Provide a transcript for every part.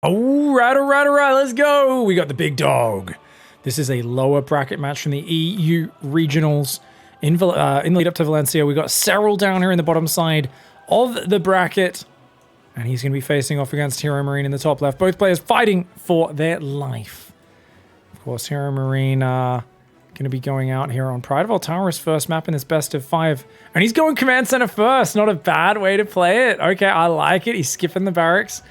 All right, all right, all right, let's go. We got the big dog. This is a lower bracket match from the EU regionals in the lead up to Valencia. We got Serral down here in the bottom side of the bracket, and he's going to be facing off against Heromarine in the top left. Both players fighting for their life. Of course, Heromarine going to be going out here on Pride of Altara's first map in this best of 5. And he's going command center first. Not a bad way to play it. Okay, I like it. He's skipping the barracks.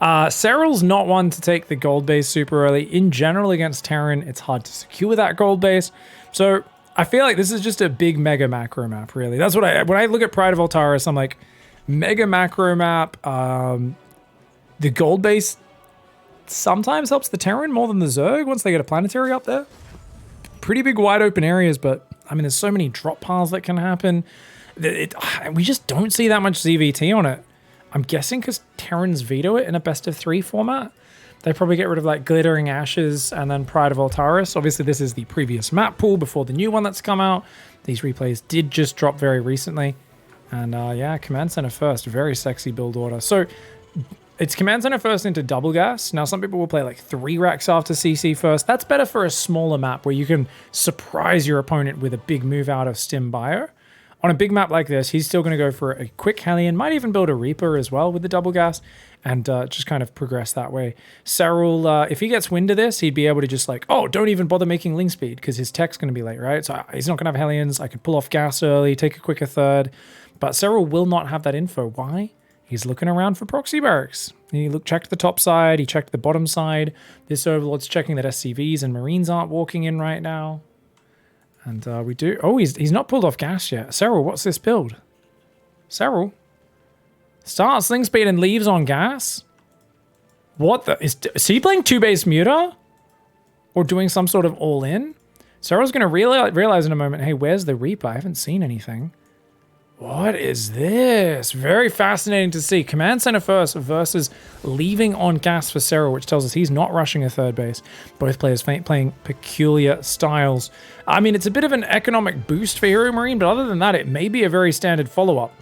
Serral's not one to take the gold base super early. In general, against Terran, it's hard to secure that gold base. So I feel like this is just a big mega macro map, really. That's what when I look at Pride of Altara, I'm like, mega macro map. The gold base sometimes helps the Terran more than the Zerg once they get a planetary up there. Pretty big wide open areas, but I mean, there's so many drop piles that can happen. We just don't see that much ZvT on it. I'm guessing because Terrans veto it in a best of 3 format. They probably get rid of like Glittering Ashes and then Pride of Altaris. Obviously, this is the previous map pool before the new one that's come out. These replays did just drop very recently. And yeah, Command Center first. Very sexy build order. So it's Command Center first into double gas. Now, some people will play like 3 racks after CC first. That's better for a smaller map where you can surprise your opponent with a big move out of Stim Bio. On a big map like this, he's still going to go for a quick Hellion, might even build a Reaper as well with the double gas, and just kind of progress that way. Serral, if he gets wind of this, he'd be able to just like, oh, don't even bother making Ling Speed, because his tech's going to be late, right? So he's not going to have Hellions. I could pull off gas early, take a quicker third, but Serral will not have that info. Why? He's looking around for proxy barracks. He checked the top side, he checked the bottom side. This Overlord's checking that SCVs and Marines aren't walking in right now. And we do... Oh, he's not pulled off gas yet. Serral, what's this build? Serral? Starts Sling Speed and leaves on gas? What the... Is he playing 2-base Muta? Or doing some sort of all-in? Serral's going to realize in a moment, hey, where's the Reaper? I haven't seen anything. What is this? Very fascinating to see. Command Center first versus leaving on gas for Serral, which tells us he's not rushing a third base. Both players playing peculiar styles. I mean, it's a bit of an economic boost for Heromarine, but other than that, it may be a very standard follow-up.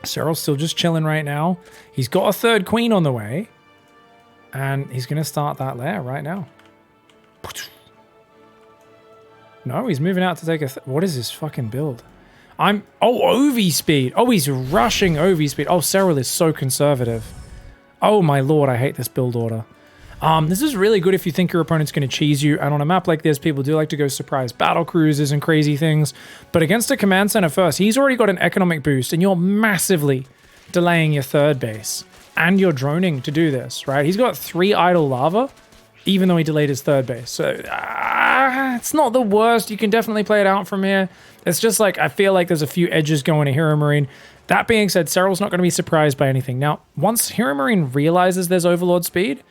Serral's still just chilling right now. He's got a third queen on the way, and he's going to start that lair right now. No, he's moving out to take a... What is this fucking build? Oh, OV speed. Oh, he's rushing OV speed. Oh, Serral is so conservative. Oh my lord, I hate this build order. This is really good if you think your opponent's going to cheese you, and on a map like this, people do like to go surprise battle cruises and crazy things. But against a command center first, he's already got an economic boost, and you're massively delaying your third base. And you're droning to do this, right? He's got 3 idle lava, even though he delayed his third base. So, it's not the worst. You can definitely play it out from here. It's just like, I feel like there's a few edges going to Heromarine. That being said, Serral's not going to be surprised by anything. Now, once Heromarine realizes there's Overlord speed,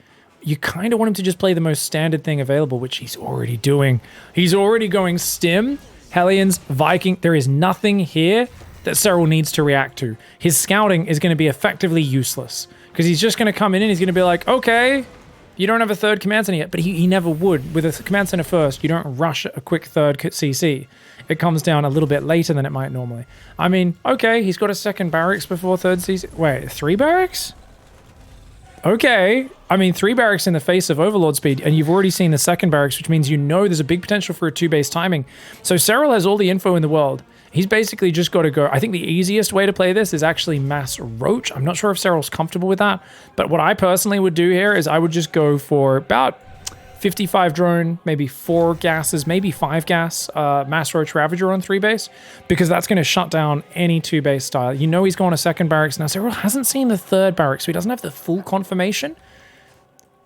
you kind of want him to just play the most standard thing available, which he's already doing. He's already going Stim, Hellions, Viking. There is nothing here that Serral needs to react to. His scouting is going to be effectively useless, because he's just going to come in and he's going to be like, okay, you don't have a third command center yet, but he never would. With a command center first, you don't rush a quick third CC. It comes down a little bit later than it might normally. I mean, okay, he's got a second barracks before third CC. Wait, 3 barracks? Okay. I mean, 3 barracks in the face of Overlord speed, and you've already seen the second barracks, which means you know there's a big potential for a 2-base timing. So Serral has all the info in the world. He's basically just got to go. I think the easiest way to play this is actually mass roach. I'm not sure if Serral's comfortable with that, but what I personally would do here is I would just go for about 55 drone, maybe 4 gases, maybe 5 gas mass roach ravager on 3 base, because that's going to shut down any 2-base style. You know he's going to second barracks. Now Serral hasn't seen the third barracks, so he doesn't have the full confirmation.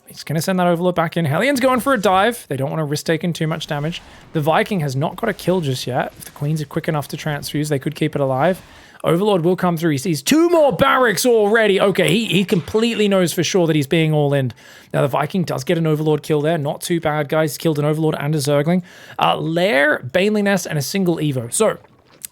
He's going to send that Overlord back in. Hellion's going for a dive. They don't want to risk taking too much damage. The Viking has not got a kill just yet. If the Queens are quick enough to transfuse, they could keep it alive. Overlord will come through. He sees 2 more barracks already. Okay, he completely knows for sure that he's being all-in. Now, the Viking does get an Overlord kill there. Not too bad, guys. He's killed an Overlord and a Zergling. Lair, Baneling Nest, and a single Evo. So,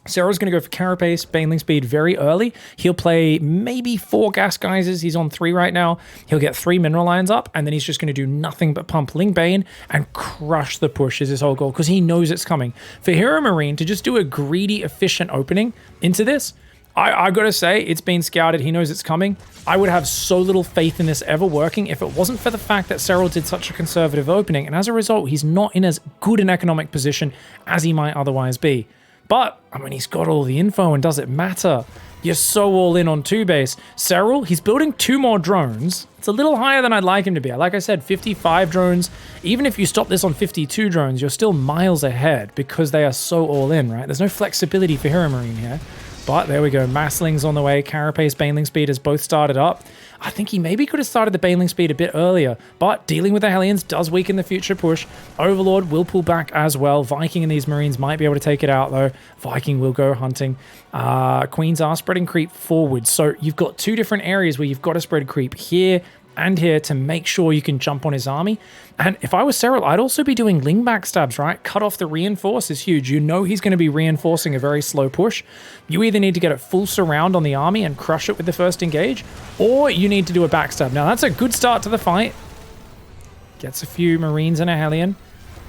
Serral's going to go for Carapace, Baneling Speed very early. He'll play maybe 4 gas geysers. He's on 3 right now. He'll get 3 mineral lines up, and then he's just going to do nothing but pump Ling Bane and crush the push is his whole goal, because he knows it's coming. For Heromarine to just do a greedy, efficient opening into this, I gotta say, it's been scouted. He knows it's coming. I would have so little faith in this ever working if it wasn't for the fact that Serral did such a conservative opening, and as a result, he's not in as good an economic position as he might otherwise be. But, I mean, he's got all the info, and does it matter? You're so all in on 2-base. Serral, he's building 2 more drones. It's a little higher than I'd like him to be. Like I said, 55 drones. Even if you stop this on 52 drones, you're still miles ahead because they are so all in, right? There's no flexibility for Heromarine here. But there we go, Massling's on the way, Carapace, Baneling Speed has both started up. I think he maybe could have started the Baneling Speed a bit earlier, but dealing with the Hellions does weaken the future push. Overlord will pull back as well. Viking and these Marines might be able to take it out though. Viking will go hunting. Queens are spreading creep forward, so you've got 2 different areas where you've got to spread creep here and here to make sure you can jump on his army. And if I was Serral, I'd also be doing Ling backstabs, right? Cut off the reinforce is huge. You know he's going to be reinforcing a very slow push. You either need to get a full surround on the army and crush it with the first engage, or you need to do a backstab. Now that's a good start to the fight. Gets a few Marines and a Hellion.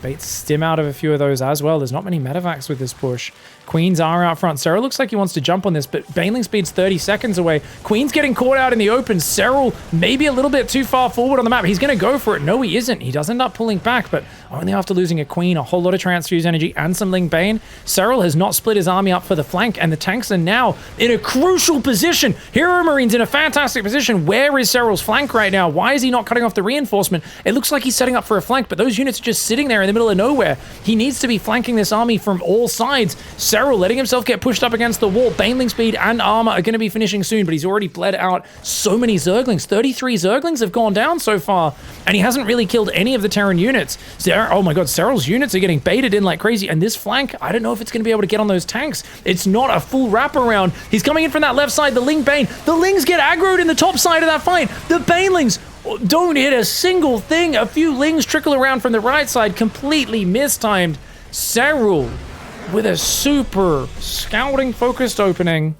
Baits stim out of a few of those as well. There's not many medevacs with this push. Queens are out front. Serral looks like he wants to jump on this, but Baneling Speed's 30 seconds away. Queen's getting caught out in the open. Serral maybe a little bit too far forward on the map. He's going to go for it. No, he isn't. He does end up pulling back, but only after losing a Queen, a whole lot of transfuse energy, and some Ling Bane. Serral has not split his army up for the flank, and the tanks are now in a crucial position. Heromarines in a fantastic position. Where is Serral's flank right now? Why is he not cutting off the reinforcement? It looks like he's setting up for a flank, but those units are just sitting there in the middle of nowhere. He needs to be flanking this army from all sides. Serral letting himself get pushed up against the wall. Baneling Speed and armor are going to be finishing soon, but he's already bled out so many Zerglings. 33 Zerglings have gone down so far, and he hasn't really killed any of the Terran units. Oh my god, Serral's units are getting baited in like crazy, and this flank, I don't know if it's going to be able to get on those tanks. It's not a full wraparound. He's coming in from that left side, the Ling Bane. The Lings get aggroed in the top side of that fight. The Banelings don't hit a single thing. A few Lings trickle around from the right side, completely mistimed. Serral, with a super scouting focused opening,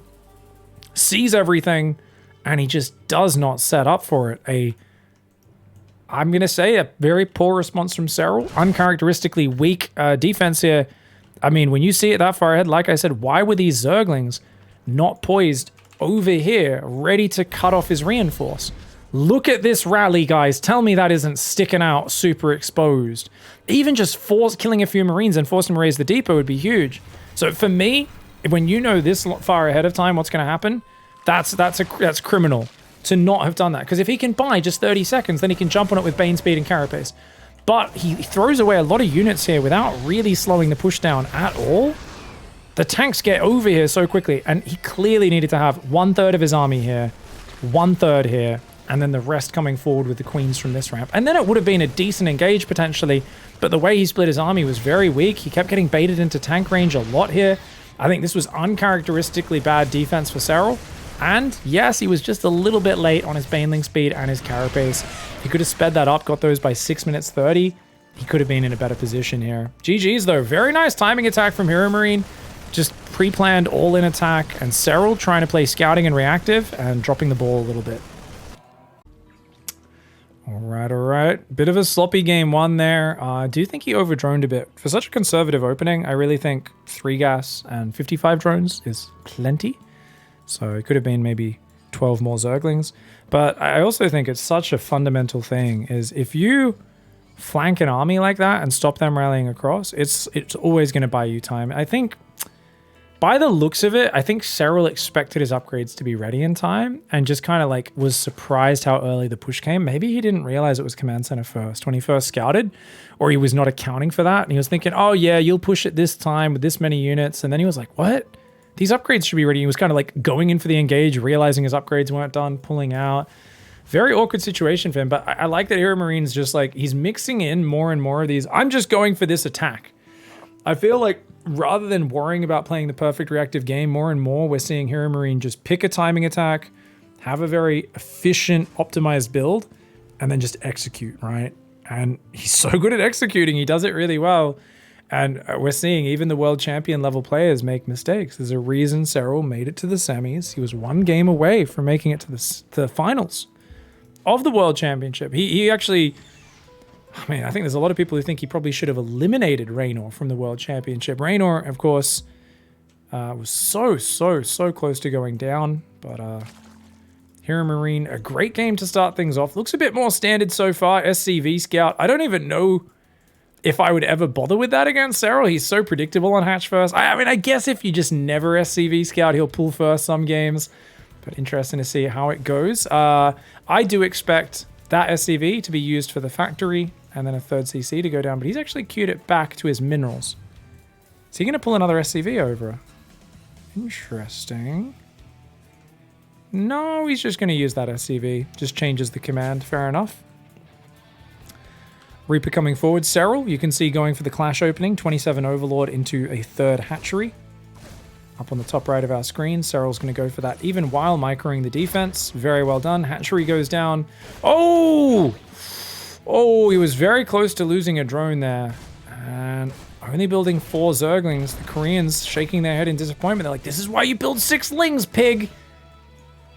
sees everything, and he just does not set up for it. I'm going to say a very poor response from Serral. Uncharacteristically weak defense here. I mean, when you see it that far ahead, like I said, why were these Zerglings not poised over here, ready to cut off his reinforce? Look at this rally, guys. Tell me that isn't sticking out super exposed. Even just killing a few Marines and forcing them to raise the depot would be huge. So for me, when you know this far ahead of time what's going to happen, that's criminal to not have done that. Because if he can buy just 30 seconds, then he can jump on it with Bane Speed and Carapace. But he throws away a lot of units here without really slowing the push down at all. The tanks get over here so quickly, and he clearly needed to have 1/3 of his army here, 1/3 here, and then the rest coming forward with the Queens from this ramp. And then it would have been a decent engage potentially, but the way he split his army was very weak. He kept getting baited into tank range a lot here. I think this was uncharacteristically bad defense for Serral. And yes, he was just a little bit late on his Baneling Speed and his Carapace. He could have sped that up, got those by 6 minutes 30. He could have been in a better position here. GG's though, very nice timing attack from Heromarine. Just pre-planned all-in attack, and Serral trying to play scouting and reactive and dropping the ball a little bit. All right. Bit of a sloppy game one there. I do think he overdroned a bit. For such a conservative opening, I really think 3 gas and 55 drones is plenty. So it could have been maybe 12 more Zerglings. But I also think it's such a fundamental thing is if you flank an army like that and stop them rallying across, it's always going to buy you time. I think by the looks of it, I think Serral expected his upgrades to be ready in time and just kind of like was surprised how early the push came. Maybe he didn't realize it was command center first when he first scouted, or he was not accounting for that. And he was thinking, oh yeah, you'll push it this time with this many units. And then he was like, what? These upgrades should be ready. He was kind of like going in for the engage, realizing his upgrades weren't done, pulling out. Very awkward situation for him. But I like that Heromarines just like, he's mixing in more and more of these. I'm just going for this attack. I feel like rather than worrying about playing the perfect reactive game, more and more we're seeing Heromarine just pick a timing attack, have a very efficient, optimized build, and then just execute, right? And he's so good at executing. He does it really well. And we're seeing even the world champion level players make mistakes. There's a reason Serral made it to the semis. He was 1 game away from making it to the finals of the world championship. He actually, I mean, I think there's a lot of people who think he probably should have eliminated Raynor from the world championship. Raynor, of course, Was so close to going down, but Heromarine, a great game to start things off. Looks a bit more standard so far. SCV Scout. I don't even know if I would ever bother with that against Serral. He's so predictable on hatch first. I mean, I guess if you just never SCV Scout, he'll pull first some games. But interesting to see how it goes. I do expect that SCV to be used for the factory and then a third CC to go down. But he's actually queued it back to his minerals. Is he going to pull another SCV over? Interesting. No, he's just going to use that SCV. Just changes the command. Fair enough. Reaper coming forward. Serral, you can see going for the clash opening. 27 Overlord into a third hatchery. Up on the top right of our screen, Serral's going to go for that even while microing the defense. Very well done. Hatchery goes down. Oh! Oh, he was very close to losing a drone there. And only building 4 Zerglings. The Koreans shaking their head in disappointment. They're like, this is why you build 6 Lings, pig!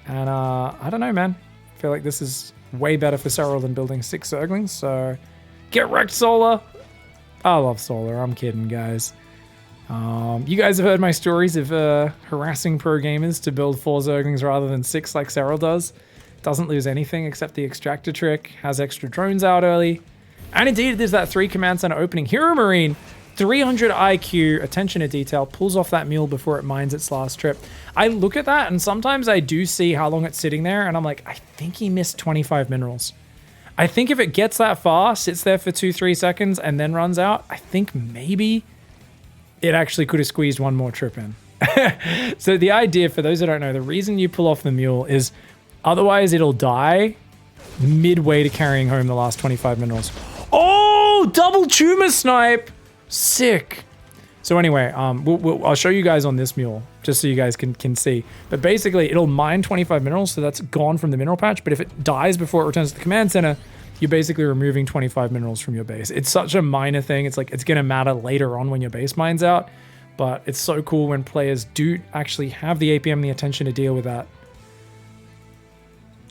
And I don't know, man. I feel like this is way better for Serral than building 6 Zerglings, so get wrecked, Solar. I love Solar. I'm kidding, guys. You guys have heard my stories of harassing pro gamers to build 4 Zerglings rather than 6 like Serral does. Doesn't lose anything except the extractor trick. Has extra drones out early. And indeed, there's that 3 command center opening. Heromarine, 300 IQ, attention to detail, pulls off that mule before it mines its last trip. I look at that, and sometimes I do see how long it's sitting there, and I'm like, I think he missed 25 minerals. I think if it gets that far, sits there for 2-3 seconds, and then runs out, I think maybe it actually could have squeezed one more trip in. So the idea, for those that don't know, the reason you pull off the mule is otherwise it'll die midway to carrying home the last 25 minerals. Oh, double tumor snipe! Sick. So anyway, I'll show you guys on this mule, just so you guys can see. But basically, it'll mine 25 minerals, so that's gone from the mineral patch. But if it dies before it returns to the command center, you're basically removing 25 minerals from your base. It's such a minor thing. It's like, it's going to matter later on when your base mines out. But it's so cool when players do actually have the APM and the attention to deal with that.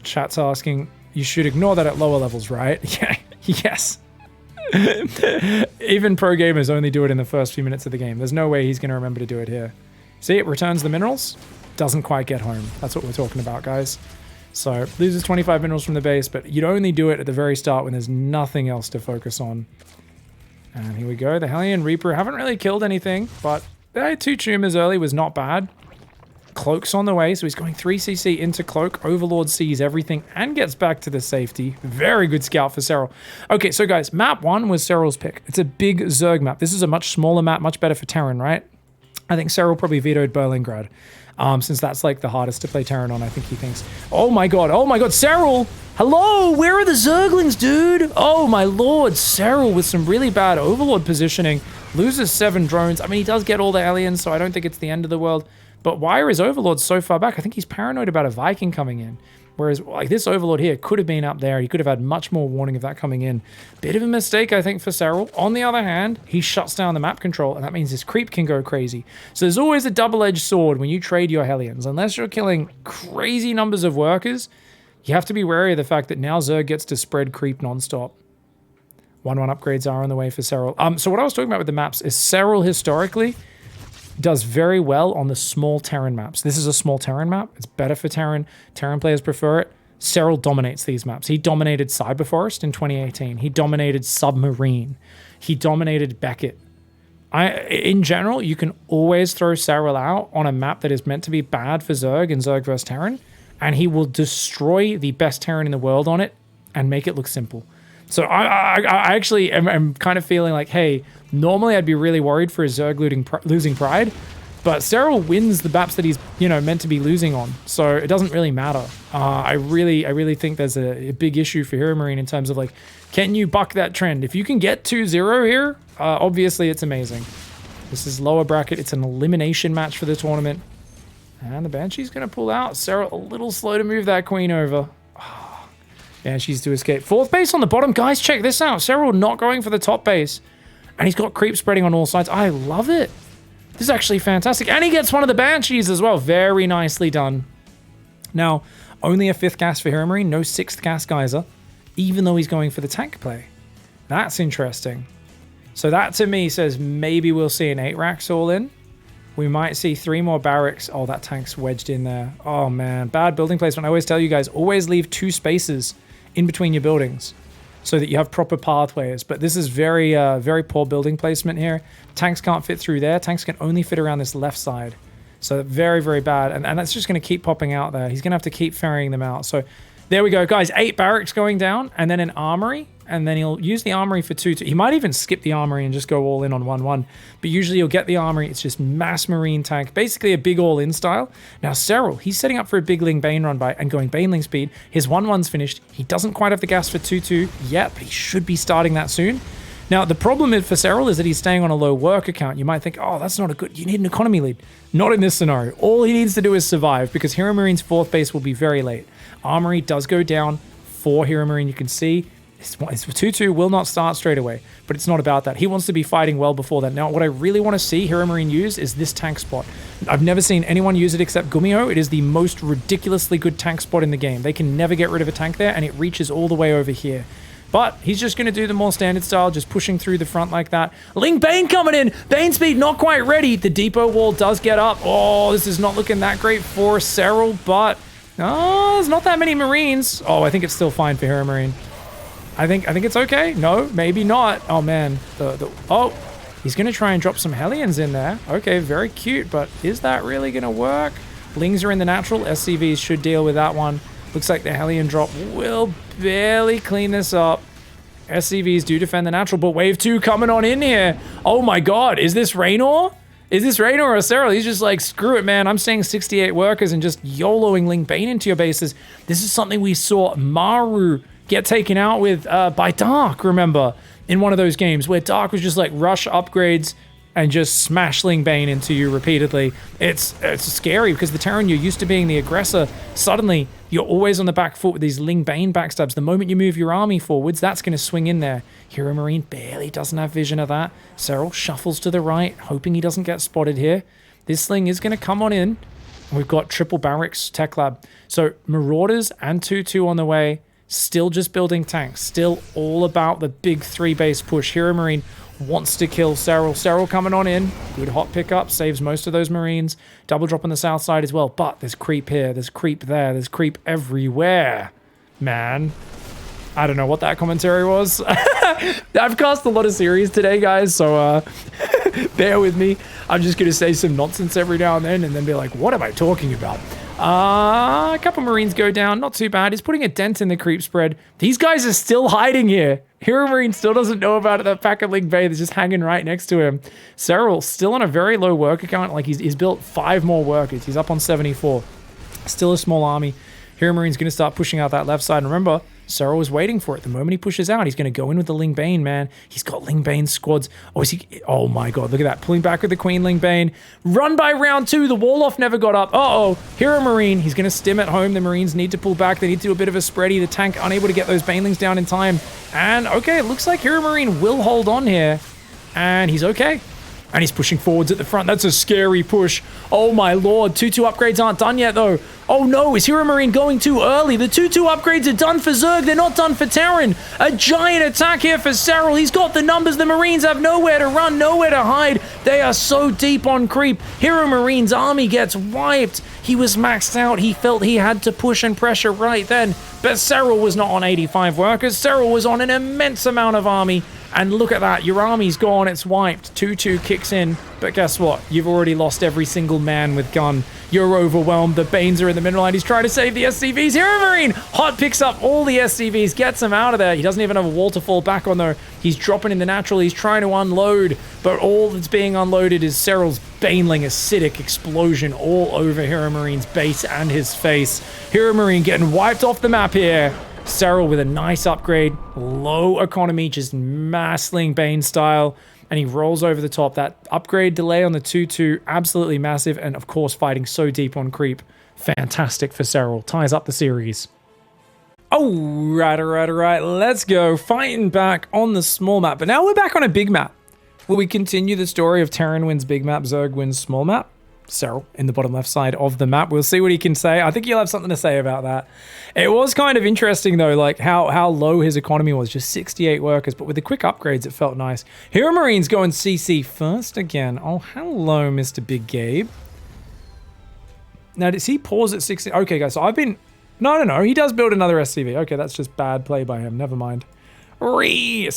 Chat's asking, you should ignore that at lower levels, right? Yeah, yes. Even pro gamers only do it in the first few minutes of the game. There's no way he's going to remember to do it here. See, it returns the minerals. Doesn't quite get home. That's what we're talking about, guys. So, loses 25 minerals from the base, but you'd only do it at the very start when there's nothing else to focus on. And here we go. The Hellion Reaper haven't really killed anything, but 2 tumors early was not bad. Cloak's on the way, so he's going 3cc into Cloak. Overlord sees everything and gets back to the safety. Very good scout for Serral. Okay, so guys, map 1 was Serral's pick. It's a big Zerg map. This is a much smaller map, much better for Terran, right? I think Serral probably vetoed Berlingrad, since that's like the hardest to play Terran on, I think he thinks. Oh my god, Serral! Hello, where are the Zerglings, dude? Oh my lord, Serral with some really bad Overlord positioning. Loses 7 drones. I mean, he does get all the aliens, so I don't think it's the end of the world. But why are his Overlords so far back? I think he's paranoid about a Viking coming in. Whereas, like, this Overlord here could have been up there. He could have had much more warning of that coming in. Bit of a mistake, I think, for Serral. On the other hand, he shuts down the map control, and that means his creep can go crazy. So there's always a double-edged sword when you trade your Hellions. Unless you're killing crazy numbers of workers, you have to be wary of the fact that now Zerg gets to spread creep nonstop. 1-1 upgrades are on the way for Serral. So what I was talking about with the maps is Serral historically does very well on the small Terran maps. This is a small Terran map. It's better for Terran. Terran players prefer it. Serral dominates these maps. He dominated Cyberforest in 2018. He dominated Submarine. He dominated Beckett. In general, you can always throw Serral out on a map that is meant to be bad for Zerg and Zerg vs Terran, and he will destroy the best Terran in the world on it and make it look simple. So I actually am kind of feeling like, hey, normally I'd be really worried for his Zerg losing pride, but Serral wins the maps that he's, meant to be losing on. So it doesn't really matter. I really think there's a big issue for Heromarine in terms of, like, can you buck that trend? If you can get 2-0 here, obviously it's amazing. This is lower bracket. It's an elimination match for the tournament. And the Banshee's going to pull out. Serral a little slow to move that queen over. Banshees to escape. 4th base on the bottom. Guys, check this out. Serral not going for the top base. And he's got creep spreading on all sides. I love it. This is actually fantastic. And he gets one of the Banshees as well. Very nicely done. Now, only a 5th gas for Heromarine. No 6th gas geyser. Even though he's going for the tank play. That's interesting. So that to me says maybe we'll see an 8 racks all in. We might see 3 more barracks. Oh, that tank's wedged in there. Oh, man. Bad building placement. I always tell you guys, always leave 2 spaces in between your buildings so that you have proper pathways. But this is very, very poor building placement here. Tanks can't fit through there. Tanks can only fit around this left side. So very, very bad. And that's just going to keep popping out there. He's going to have to keep ferrying them out. So there we go, guys. 8 barracks going down and then an armory. And then he'll use the armory for 2-2. He might even skip the armory and just go all in on 1-1. But usually you'll get the armory. It's just mass marine tank. Basically a big all-in style. Now Serral, he's setting up for a big Ling Bane run by and going Baneling speed. His 1-1's finished. He doesn't quite have the gas for 2-2 yet, but he should be starting that soon. Now, the problem for Serral is that he's staying on a low work account. You might think, oh, that's not a good... You need an economy lead. Not in this scenario. All he needs to do is survive because Heromarine's 4th base will be very late. Armory does go down for Heromarine. You can see it's 2-2 will not start straight away, but it's not about that. He wants to be fighting well before that. Now, what I really want to see Heromarine use is this tank spot. I've never seen anyone use it except Gummio. It is the most ridiculously good tank spot in the game. They can never get rid of a tank there, and it reaches all the way over here. But he's just going to do the more standard style, just pushing through the front like that. Ling Bane coming in. Bane speed not quite ready. The depot wall does get up. Oh, this is not looking that great for Serral, but... Oh, there's not that many Marines. Oh, I think it's still fine for Heromarine. I think it's okay. No, maybe not. Oh, man. Oh, he's going to try and drop some Hellions in there. Okay, very cute, but is that really going to work? Lings are in the natural. SCVs should deal with that one. Looks like the Hellion drop will barely clean this up. SCVs do defend the natural, but wave 2 coming on in here. Oh my god, is this Raynor? Is this Raynor or Serral? He's just like, screw it, man. I'm saying 68 workers and just YOLOing Ling Bane into your bases. This is something we saw Maru get taken out with by Dark, remember? In one of those games where Dark was just like rush upgrades and just smash Ling Bane into you repeatedly. It's scary because the Terran, you're used to being the aggressor. Suddenly, you're always on the back foot with these Ling Bane backstabs. The moment you move your army forwards, that's going to swing in there. Heromarine barely doesn't have vision of that. Serral shuffles to the right, hoping he doesn't get spotted here. This Sling is going to come on in. We've got triple barracks tech lab. So Marauders and 2-2 on the way. Still just building tanks. Still all about the big 3 base push. Heromarine wants to kill Serral. Serral coming on in. Good hot pickup. Saves most of those Marines. Double drop on the south side as well. But there's creep here. There's creep there. There's creep everywhere. Man. I don't know what that commentary was. I've cast a lot of series today, guys. So bear with me. I'm just going to say some nonsense every now and then be like, what am I talking about? A couple Marines go down. Not too bad. He's putting a dent in the creep spread. These guys are still hiding here. Heromarine still doesn't know about it. That pack of Ling Bane is just hanging right next to him. Serral still on a very low work account. Like he's built 5 more workers. He's up on 74. Still a small army. Heromarine's going to start pushing out that left side. And remember, Serral was waiting for it. The moment he pushes out, he's going to go in with the Ling Bane, man. He's got Ling Bane squads. Oh, is he? Oh my god, look at that. Pulling back with the Queen Ling Bane. Run by round 2. The wall-off never got up. Uh-oh. Heromarine. He's going to stim at home. The Marines need to pull back. They need to do a bit of a spready. The tank unable to get those Banelings down in time. And, okay, it looks like Heromarine will hold on here. And he's okay. And he's pushing forwards at the front. That's a scary push. Oh my lord. 2-2 upgrades aren't done yet though. Oh no, is Heromarine going too early? The 2-2 upgrades are done for Zerg. They're not done for Terran. A giant attack here for Serral. He's got the numbers. The Marines have nowhere to run, nowhere to hide. They are so deep on creep. Heromarine's army gets wiped. He was maxed out. He felt he had to push and pressure right then. But Serral was not on 85 workers. Serral was on an immense amount of army. And look at that, your army's gone, it's wiped. 2-2 kicks in, but guess what? You've already lost every single man with gun. You're overwhelmed, the Banes are in the middle line. He's trying to save the SCVs. Heromarine! Hot picks up all the SCVs, gets them out of there. He doesn't even have a wall to fall back on though. He's dropping in the natural, he's trying to unload, but all that's being unloaded is Serral's Baneling acidic explosion all over Heromarine's base and his face. Heromarine getting wiped off the map here. Serral with a nice upgrade, low economy, just mass Ling Bane style, and he rolls over the top. That upgrade delay on the 2-2, absolutely massive, and of course fighting so deep on creep. Fantastic for Serral, ties up the series. Alright, let's go. Fighting back on the small map, but now we're back on a big map. Will we continue the story of Terran wins big map, Zerg wins small map? Serral in the bottom left side of the map. We'll see what he can say. I think he'll have something to say about that. It was kind of interesting though, like how low his economy was, just 68 workers, but with the quick upgrades, it felt nice. Heromarines going CC first again. Oh, hello, Mr. Big Gabe. Now, does he pause at 60? Okay, guys, so I've been... No, he does build another SCV. Okay, that's just bad play by him. Never mind. 17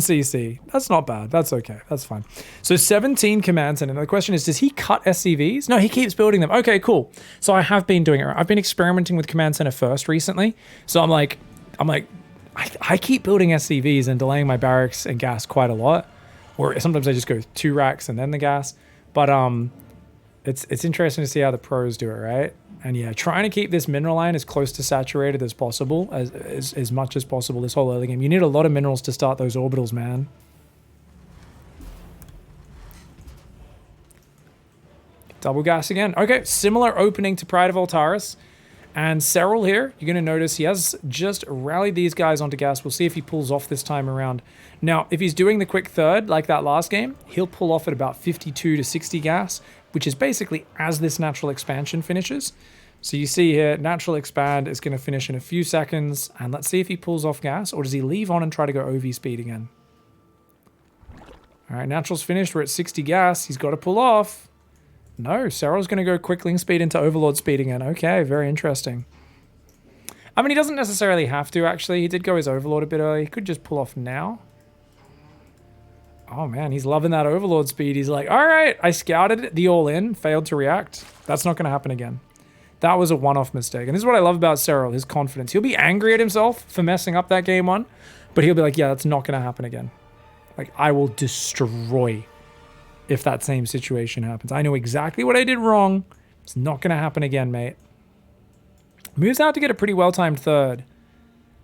CC. That's not bad. That's okay. That's fine. So 17 command center. And the question is, does he cut SCVs? No, he keeps building them. Okay, cool. So I have been doing it. I've been experimenting with command center first recently. So I'm like, I keep building SCVs and delaying my barracks and gas quite a lot. Or sometimes I just go 2 racks and then the gas. But it's interesting to see how the pros do it, right? And yeah, trying to keep this mineral line as close to saturated as possible, as much as possible this whole early game. You need a lot of minerals to start those orbitals, man. Double gas again. Okay, similar opening to Pride of Altaris. And Serral here, you're going to notice he has just rallied these guys onto gas. We'll see if he pulls off this time around. Now, if he's doing the quick third like that last game, he'll pull off at about 52 to 60 gas, which is basically as this natural expansion finishes. So you see here, natural expand is going to finish in a few seconds. And let's see if he pulls off gas, or does he leave on and try to go OV speed again? All right, natural's finished. We're at 60 gas. He's got to pull off. No, Serral's going to go quickling speed into overlord speed again. Okay, very interesting. I mean, he doesn't necessarily have to, actually. He did go his overlord a bit early. He could just pull off now. Oh, man, he's loving that overlord speed. He's like, all right, I scouted it, the all-in, failed to react. That's not going to happen again. That was a one-off mistake. And this is what I love about Serral, his confidence. He'll be angry at himself for messing up that game one, but he'll be like, yeah, that's not going to happen again. Like, I will destroy if that same situation happens. I know exactly what I did wrong. It's not going to happen again, mate. Moves out to get a pretty well-timed third.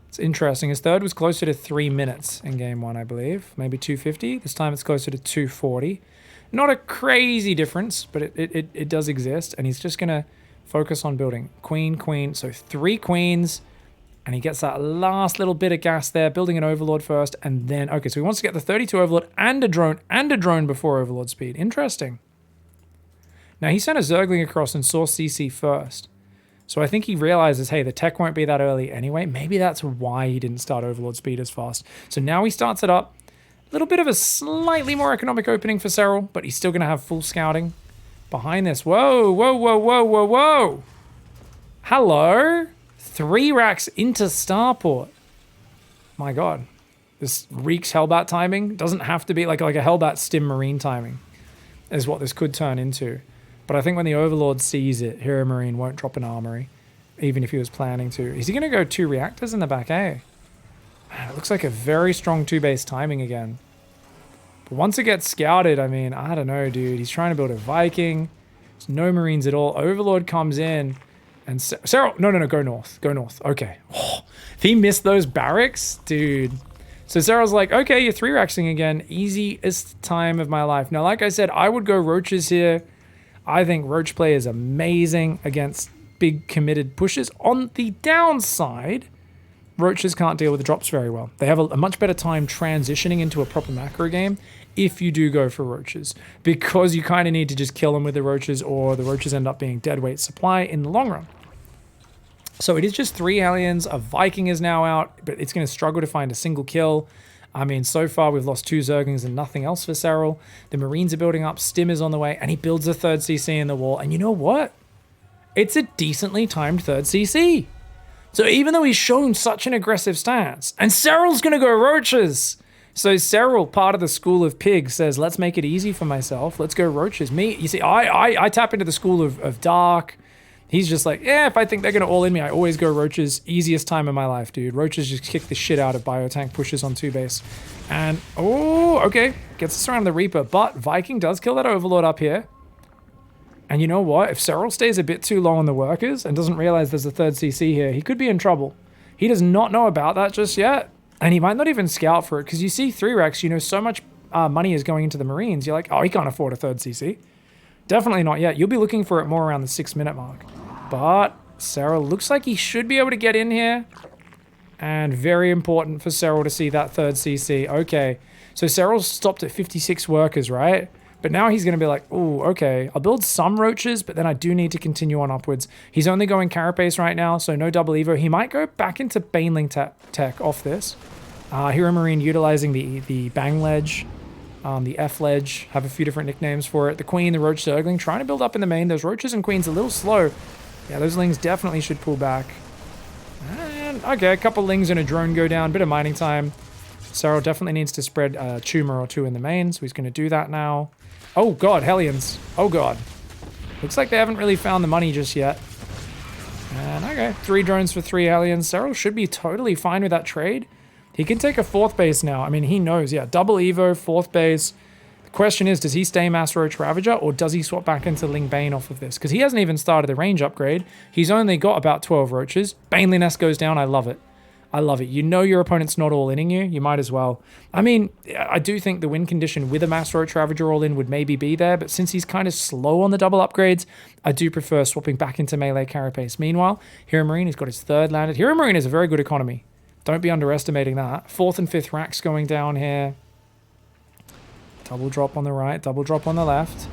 It's interesting. His third was closer to 3 minutes in game one, I believe. Maybe 250. This time it's closer to 240. Not a crazy difference, but it does exist. And he's just going to focus on building queen, queen. So 3 queens. And he gets that last little bit of gas there, building an overlord first. And then, okay, so he wants to get the 32 overlord and a drone before overlord speed. Interesting. Now he sent a Zergling across and saw CC first. So I think he realizes, hey, the tech won't be that early anyway. Maybe that's why he didn't start overlord speed as fast. So now he starts it up. A little bit of a slightly more economic opening for Serral, but he's still going to have full scouting behind this. Whoa, whoa, whoa, whoa, whoa, whoa. Hello? 3 racks into starport. My God. This reeks Hellbat timing. Doesn't have to be like a Hellbat stim marine timing is what this could turn into. But I think when the Overlord sees it, Heromarine won't drop an armory, even if he was planning to. Is he going to go 2 reactors in the back A? Man, it looks like a very strong 2-base timing again. But once it gets scouted, I mean, I don't know, dude. He's trying to build a Viking. There's no Marines at all. Overlord comes in. And Serral, no, go north. Go north. Okay. Oh, if he missed those barracks, dude. So Serral's like, okay, you're 3-raxing again. Easiest time of my life. Now, like I said, I would go roaches here. I think roach play is amazing against big committed pushes. On the downside, roaches can't deal with the drops very well. They have a much better time transitioning into a proper macro game if you do go for roaches, because you kind of need to just kill them with the roaches, or the roaches end up being dead weight supply in the long run. So it is just 3 aliens. A Viking is now out, but it's going to struggle to find a single kill. I mean, so far we've lost 2 Zerglings and nothing else for Serral. The Marines are building up, Stim is on the way, and he builds a 3rd CC in the wall. And you know what? It's a decently timed 3rd CC. So even though he's shown such an aggressive stance, and Serral's going to go roaches. So Serral, part of the school of pigs, says, let's make it easy for myself. Let's go roaches. You see, I tap into the school of dark. He's just like, yeah, if I think they're going to all in me, I always go roaches. Easiest time of my life, dude. Roaches just kick the shit out of biotank pushes on 2-base. And, oh, okay. Gets us around the Reaper. But Viking does kill that Overlord up here. And you know what? If Serral stays a bit too low on the workers and doesn't realize there's a 3rd CC here, he could be in trouble. He does not know about that just yet. And he might not even scout for it, because you see 3-racks, you know, so much money is going into the Marines. You're like, oh, he can't afford a 3rd CC. Definitely not yet. You'll be looking for it more around the 6-minute mark. But Serral looks like he should be able to get in here. And very important for Serral to see that 3rd CC. Okay, so Serral's stopped at 56 workers, right? But now he's going to be like, ooh, okay, I'll build some roaches, but then I do need to continue on upwards. He's only going carapace right now, so no double evo. He might go back into baneling tech off this. Heromarine utilizing the bang ledge, the F ledge, have a few different nicknames for it. The queen, the roach circling, trying to build up in the main. Those roaches and queens a little slow. Yeah, those lings definitely should pull back. And, okay, a couple lings and a drone go down. Bit of mining time. Serral definitely needs to spread a tumor or two in the main, so he's going to do that now. Oh god, Hellions. Oh god. Looks like they haven't really found the money just yet. And okay, 3 drones for 3 Hellions. Serral should be totally fine with that trade. He can take a 4th base now. I mean, he knows, yeah. Double Evo, 4th base. The question is, does he stay Master Roach Ravager or does he swap back into Ling Bane off of this? Because he hasn't even started the range upgrade. He's only got about 12 roaches. Baneliness goes down. I love it. I love it. You know your opponent's not all-inning you. You might as well. I mean, I do think the win condition with a Master Roach Ravager all-in would maybe be there, but since he's kind of slow on the double upgrades, I do prefer swapping back into melee carapace. Meanwhile, Heromarine has got his 3rd landed. Heromarine is a very good economy. Don't be underestimating that. 4th and 5th racks going down here. Double drop on the right, double drop on the left.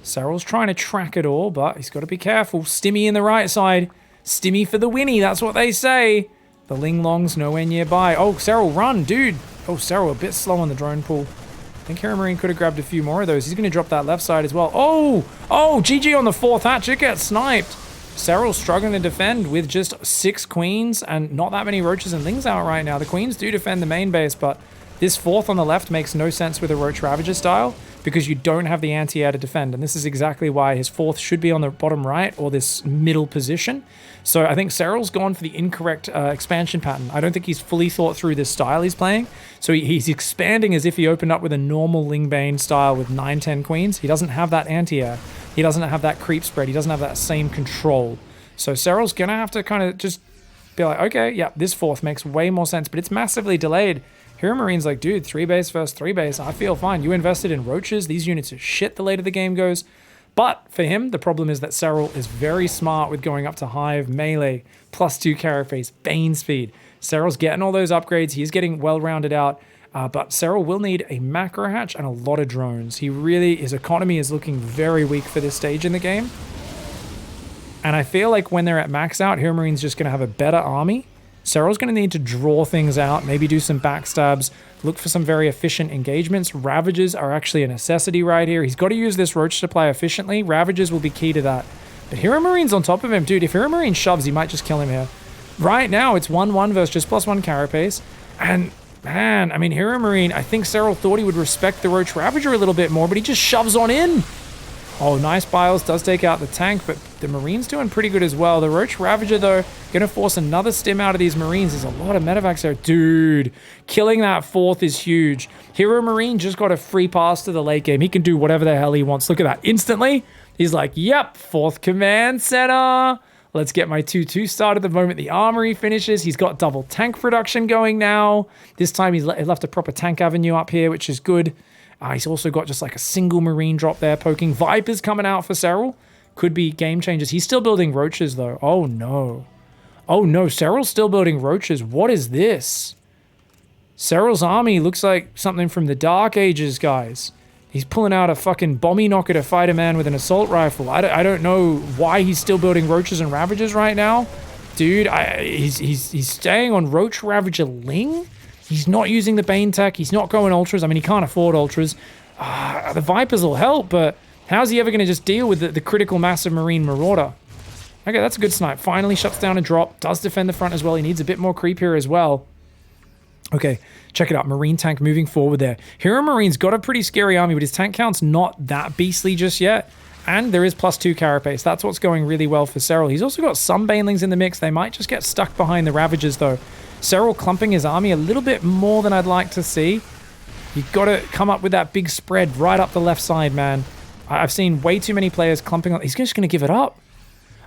Serral's trying to track it all, but he's got to be careful. Stimmy in the right side. Stimmy for the Winnie, that's what they say. The Ling Long's nowhere nearby. Oh, Serral, run, dude. Oh, Serral, a bit slow on the drone pool. I think Heromarine could have grabbed a few more of those. He's going to drop that left side as well. Oh, GG on the 4th hatch. It gets sniped. Serral struggling to defend with just 6 queens and not that many roaches and lings out right now. The queens do defend the main base, but this 4th on the left makes no sense with a Roach Ravager style because you don't have the anti-air to defend. And this is exactly why his 4th should be on the bottom right or this middle position. So I think Serral's gone for the incorrect expansion pattern. I don't think he's fully thought through this style he's playing. So he's expanding as if he opened up with a normal Ling Bane style with 9-10 queens. He doesn't have that anti-air. He doesn't have that creep spread. He doesn't have that same control. So Serral's going to have to kind of just be like, okay, yeah, this 4th makes way more sense, but it's massively delayed. Heromarines like, dude, 3 base versus 3 base. I feel fine. You invested in roaches. These units are shit the later the game goes. But for him, the problem is that Serral is very smart with going up to Hive, Melee, +2 carapace, Bane speed. Serral's getting all those upgrades. He's getting well rounded out. But Serral will need a macro hatch and a lot of drones. His economy is looking very weak for this stage in the game. And I feel like when they're at max out, Heromarine's just going to have a better army. Serral's going to need to draw things out, maybe do some backstabs, look for some very efficient engagements. Ravages are actually a necessity right here. He's got to use this roach supply efficiently. Ravages will be key to that. But Heromarine's on top of him. Dude, if Heromarine shoves, he might just kill him here. Right now, it's 1-1 versus just +1 carapace. And, man, I mean, Heromarine, I think Serral thought he would respect the Roach Ravager a little bit more, but he just shoves on in. Oh, nice Biles does take out the tank, but the Marine's doing pretty good as well. The Roach Ravager, though, going to force another stim out of these Marines. There's a lot of medevacs there. Dude, killing that 4th is huge. Heromarine just got a free pass to the late game. He can do whatever the hell he wants. Look at that. Instantly, he's like, yep, 4th command center. Let's get my 2-2 started the moment the armory finishes. He's got double tank production going now. This time he's left a proper tank avenue up here, which is good. He's also got just like a single Marine drop there poking. Vipers coming out for Serral. Could be game changers. He's still building roaches though. Oh no. Oh no, Serral's still building roaches. What is this? Serral's army looks like something from the Dark Ages, guys. He's pulling out a fucking bomby knocker to fight a man with an assault rifle. I don't know why he's still building roaches and ravagers right now. Dude, he's staying on Roach Ravager Ling? He's not using the Bane tech. He's not going ultras. I mean, he can't afford ultras. The Vipers will help, but how's he ever going to just deal with the critical massive Marine Marauder? Okay, that's a good snipe. Finally shuts down a drop. Does defend the front as well. He needs a bit more creep here as well. Okay, check it out. Marine tank moving forward there. Heromarine's got a pretty scary army, but his tank count's not that beastly just yet. And there is +2 carapace. That's what's going really well for Serral. He's also got some Banelings in the mix. They might just get stuck behind the Ravagers, though. Serral clumping his army a little bit more than I'd like to see. You've got to come up with that big spread right up the left side, man. I've seen way too many players clumping on. He's just going to give it up.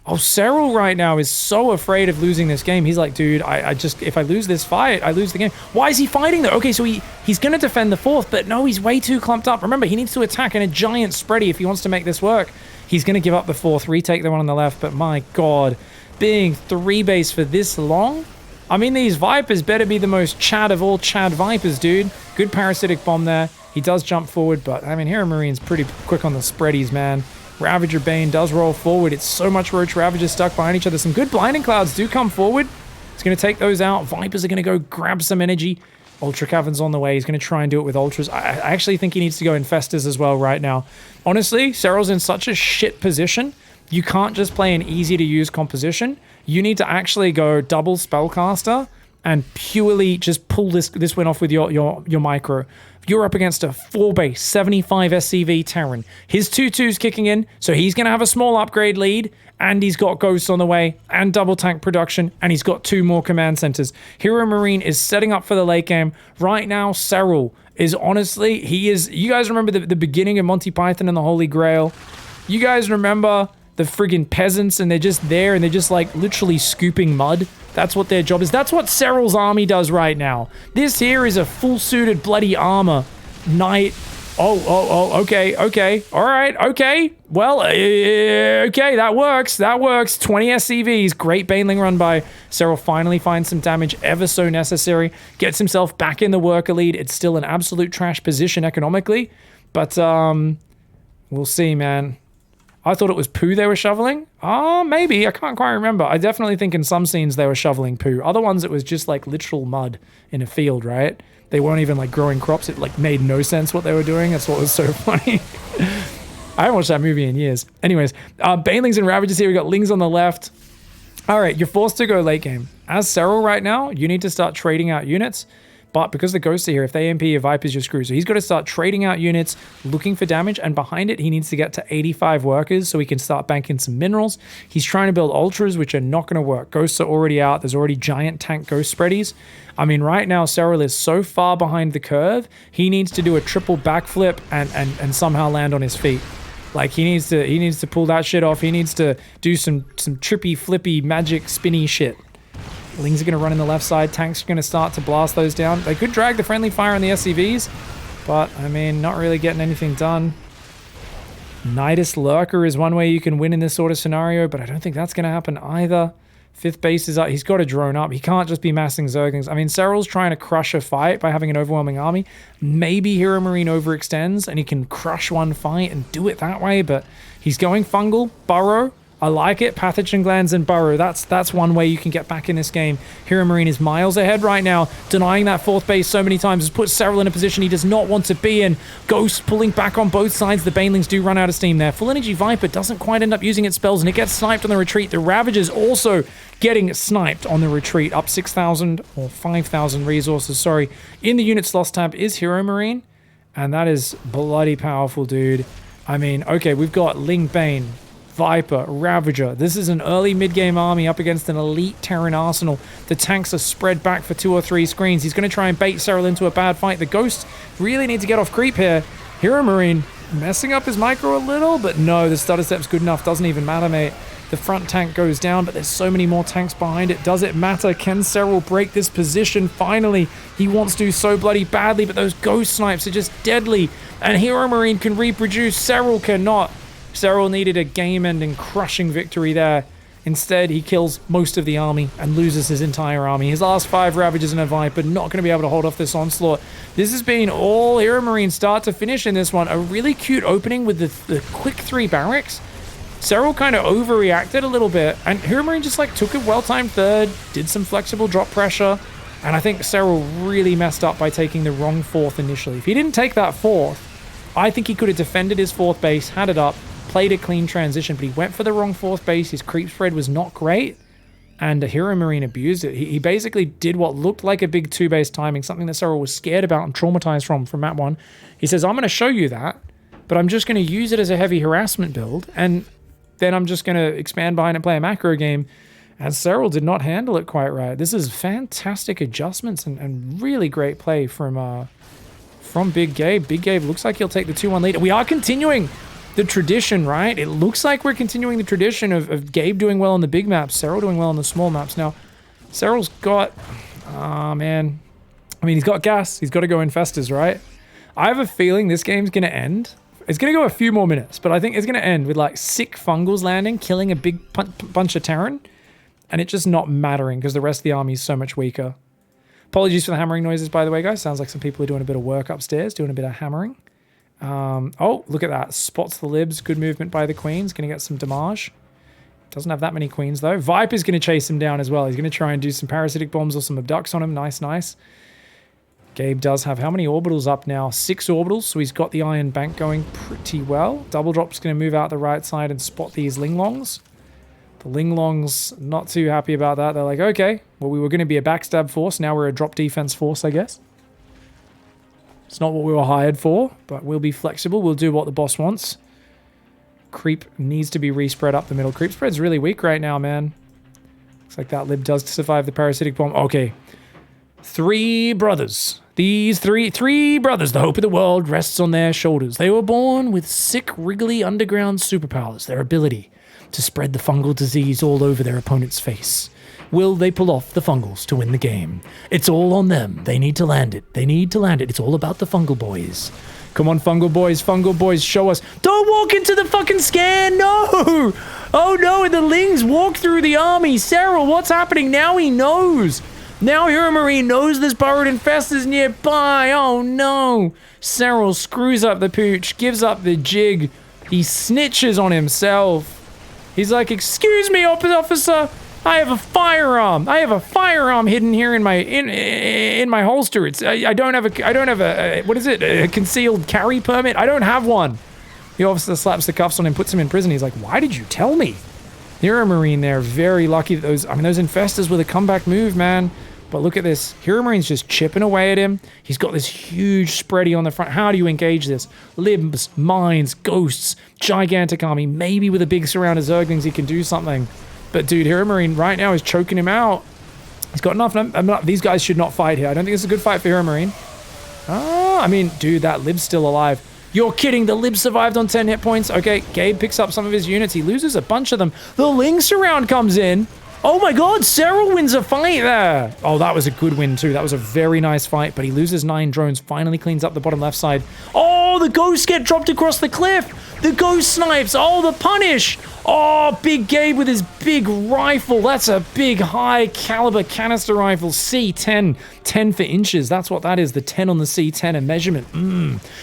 Oh, Serral right now is so afraid of losing this game. He's like, dude, if I lose this fight, I lose the game. Why is he fighting though? Okay, so he's going to defend the 4th, but no, he's way too clumped up. Remember, he needs to attack in a giant spready if he wants to make this work. He's going to give up the 4th, retake the one on the left, but my God, being 3 base for this long? I mean, these Vipers better be the most Chad of all Chad Vipers, dude. Good parasitic bomb there. He does jump forward, but I mean, Heromarine pretty quick on the spreadies, man. Ravager Bane does roll forward. It's so much Roach Ravagers stuck behind each other. Some good Blinding Clouds do come forward. He's going to take those out. Vipers are going to go grab some energy. Ultra Cavern's on the way. He's going to try and do it with Ultras. I actually think he needs to go Infestors as well right now. Honestly, Serral's in such a shit position. You can't just play an easy-to-use composition. You need to actually go double Spellcaster and purely just pull this win off with your micro. You're up against a 4-base, 75 SCV Terran. His 2/2's kicking in, so he's going to have a small upgrade lead, and he's got Ghosts on the way, and double tank production, and he's got 2 more command centers. Heromarine is setting up for the late game. Right now, Serral is honestly, he is... You guys remember the beginning of Monty Python and the Holy Grail? You guys remember the friggin' peasants, and they're just there, and they're just, like, literally scooping mud? That's what their job is. That's what Serral's army does right now. This here is a full-suited bloody armor. Knight. Okay. All right, okay. Well, okay, that works. 20 SCVs. Great Baneling run by Serral. Finally finds some damage ever so necessary. Gets himself back in the worker lead. It's still an absolute trash position economically. But, we'll see, man. I thought it was poo they were shoveling. Maybe. I can't quite remember. I definitely think in some scenes they were shoveling poo. Other ones it was just like literal mud in a field, right? They weren't even like growing crops. It like made no sense what they were doing. That's what was so funny. I haven't watched that movie in years. Anyways, Banelings and Ravagers here. We got Lings on the left. All right, you're forced to go late game. As Serral right now, you need to start trading out units. But because the Ghosts are here, if they MP your Vipers, you're screwed. So he's got to start trading out units, looking for damage, and behind it, he needs to get to 85 workers so he can start banking some minerals. He's trying to build Ultras, which are not going to work. Ghosts are already out. There's already giant tank Ghost spreadies. I mean, right now, Serral is so far behind the curve, he needs to do a triple backflip and somehow land on his feet. Like, he needs to pull that shit off. He needs to do some trippy, flippy, magic, spinny shit. Lings are going to run in the left side. Tanks are going to start to blast those down. They could drag the friendly fire on the SCVs, but, I mean, not really getting anything done. Nidus Lurker is one way you can win in this sort of scenario, but I don't think that's going to happen either. 5th base is up. He's got a drone up. He can't just be massing Zerglings. I mean, Serral's trying to crush a fight by having an overwhelming army. Maybe Heromarine overextends and he can crush one fight and do it that way, but he's going fungal, burrow. I like it. Pathogen glands and burrow. That's one way you can get back in this game. Heromarine is miles ahead right now. Denying that 4th base so many times has put Serral in a position he does not want to be in. Ghost pulling back on both sides. The Banelings do run out of steam there. Full Energy Viper doesn't quite end up using its spells and it gets sniped on the retreat. The Ravagers also getting sniped on the retreat. Up 6,000 or 5,000 resources, sorry. In the units lost tab is Heromarine. And that is bloody powerful, dude. I mean, okay, we've got Ling Bane, Viper, Ravager. This is an early mid-game army up against an elite Terran arsenal. The tanks are spread back for 2 or 3 screens. He's going to try and bait Serral into a bad fight. The Ghosts really need to get off creep here. Heromarine messing up his micro a little, but no, the stutter step's good enough. Doesn't even matter, mate. The front tank goes down, but there's so many more tanks behind it. Does it matter? Can Serral break this position? Finally, he wants to so bloody badly, but those Ghost snipes are just deadly. And Heromarine can reproduce. Serral cannot. Serral needed a game-ending, crushing victory there. Instead, he kills most of the army and loses his entire army. His last 5 Ravagers and a Viper, not going to be able to hold off this onslaught. This has been all Heromarine start to finish in this one. A really cute opening with the quick 3 barracks. Serral kind of overreacted a little bit, and Heromarine just like took a well-timed 3rd, did some flexible drop pressure, and I think Serral really messed up by taking the wrong 4th initially. If he didn't take that 4th, I think he could have defended his 4th base, had it up, played a clean transition, but he went for the wrong 4th base. His creep spread was not great, and Heromarine abused it. He basically did what looked like a big 2-base timing, something that Serral was scared about and traumatized from map 1. He says, I'm going to show you that, but I'm just going to use it as a heavy harassment build, and then I'm just going to expand behind and play a macro game, and Serral did not handle it quite right. This is fantastic adjustments and really great play from Big Gabe. Big Gabe looks like he'll take the 2-1 lead. We are continuing the tradition, right? It looks like we're continuing the tradition of Gabe doing well on the big maps, Serral doing well on the small maps. Now, Serral's got... man. I mean, he's got gas. He's got to go Infestors, right? I have a feeling this game's going to end. It's going to go a few more minutes, but I think it's going to end with, like, sick Fungals landing, killing a big bunch of Terran, and it just not mattering because the rest of the army is so much weaker. Apologies for the hammering noises, by the way, guys. Sounds like some people are doing a bit of work upstairs, doing a bit of hammering. Oh, look at that. Spots the libs. Good movement by the queens. Going to get some damage. Doesn't have that many queens, though. Viper's going to chase him down as well. He's going to try and do some parasitic bombs or some abducts on him. Nice, nice. Gabe does have how many orbitals up now? 6 orbitals, so he's got the Iron Bank going pretty well. Double Drop's going to move out the right side and spot these Linglongs. The Linglongs not too happy about that. They're like, okay, well, we were going to be a backstab force. Now we're a drop defense force, I guess. It's not what we were hired for, but we'll be flexible. We'll do what the boss wants. Creep needs to be respread up the middle. Creep spread's really weak right now, man. Looks like that lib does survive the parasitic bomb. Okay. 3 brothers. These three brothers, the hope of the world, rests on their shoulders. They were born with sick, wriggly underground superpowers. Their ability to spread the fungal disease all over their opponent's face. Will they pull off the fungals to win the game? It's all on them. They need to land it. They need to land it. It's all about the fungal boys. Come on, fungal boys, show us. Don't walk into the fucking scan, no! Oh no, and the Lings walk through the army. Serral, what's happening? Now he knows. Now Heromarine knows there's burrowed infestors nearby. Oh no. Serral screws up the pooch, gives up the jig. He snitches on himself. He's like, excuse me, officer. I have a firearm. I have a firearm hidden here in my holster. It's I don't have a what is it? A concealed carry permit? I don't have one. The officer slaps the cuffs on him, puts him in prison. He's like, why did you tell me? Heromarine there, very lucky that those infestors were the comeback move, man. But look at this. Heromarines just chipping away at him. He's got this huge spready on the front. How do you engage this? Limbs, mines, ghosts, gigantic army. Maybe with a big surround of Zerglings he can do something. But dude, Heromarine right now is choking him out. He's got enough. These guys should not fight here. I don't think it's a good fight for Heromarine. I mean, dude, that lib's still alive. You're kidding. The lib survived on 10 hit points. Okay, Gabe picks up some of his units. He loses a bunch of them. The Ling surround comes in. Oh my god, Serral wins a fight there. Oh, that was a good win too. That was a very nice fight, but he loses 9 drones, finally cleans up the bottom left side. Oh, the ghosts get dropped across the cliff. The ghost snipes. Oh, the punish. Oh, Big Gabe with his big rifle. That's a big high caliber canister rifle. C10. 10 for inches. That's what that is. The 10 on the C10, a measurement.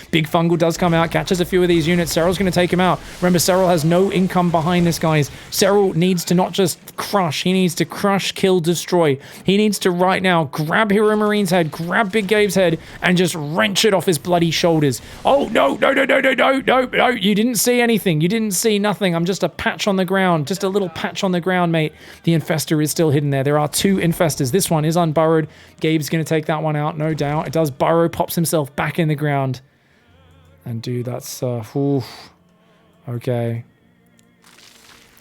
Big Fungal does come out, catches a few of these units. Serral's going to take him out. Remember, Serral has no income behind this, guys. Serral needs to not just crush. He needs to crush, kill, destroy. He needs to right now grab Heromarine's head, grab Big Gabe's head, and just wrench it off his bloody shoulders. Oh, no. You didn't see anything. You didn't see nothing. I'm just a patch on the ground. Just a little patch on the ground, mate. The infestor is still hidden there. There are 2 infestors. This one is unburrowed. Gabe's going to take that one out, no doubt. It does burrow, pops himself back in the ground. And dude, that's... okay.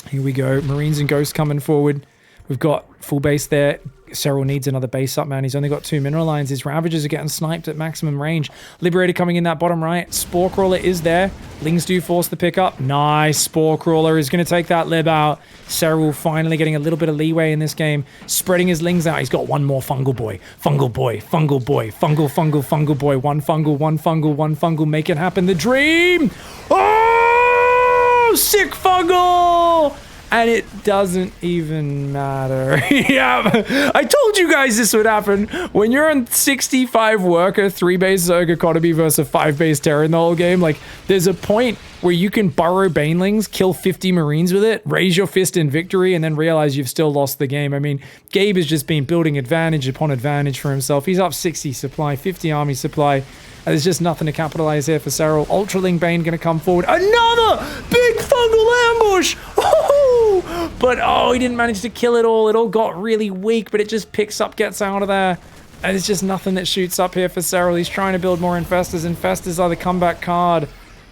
Here we go. Marines and Ghosts coming forward. We've got full base there. Serral needs another base up, man. He's only got 2 mineral lines. His Ravagers are getting sniped at maximum range. Liberator coming in that bottom right. Spore Crawler is there. Lings do force the pickup. Nice. Spore Crawler is going to take that lib out. Serral finally getting a little bit of leeway in this game. Spreading his Lings out. He's got one more Fungal Boy. Fungal Boy. Fungal Boy. Fungal Boy. One Fungal. Make it happen. The dream. Oh! Sick Fungal! And it doesn't even matter. Yeah, I told you guys this would happen. When you're on 65 worker, 3 base Zerg economy versus a 5 base Terror in the whole game, like, there's a point where you can burrow Banelings, kill 50 Marines with it, raise your fist in victory, and then realize you've still lost the game. I mean, Gabe has just been building advantage upon advantage for himself. He's up 60 supply, 50 army supply. There's just nothing to capitalize here for Serral. Ultraling Bane going to come forward. Another big fungal ambush! Oh! But, he didn't manage to kill it all. It all got really weak, but it just picks up, gets out of there. And there's just nothing that shoots up here for Serral. He's trying to build more Infestors. Infestors are the comeback card,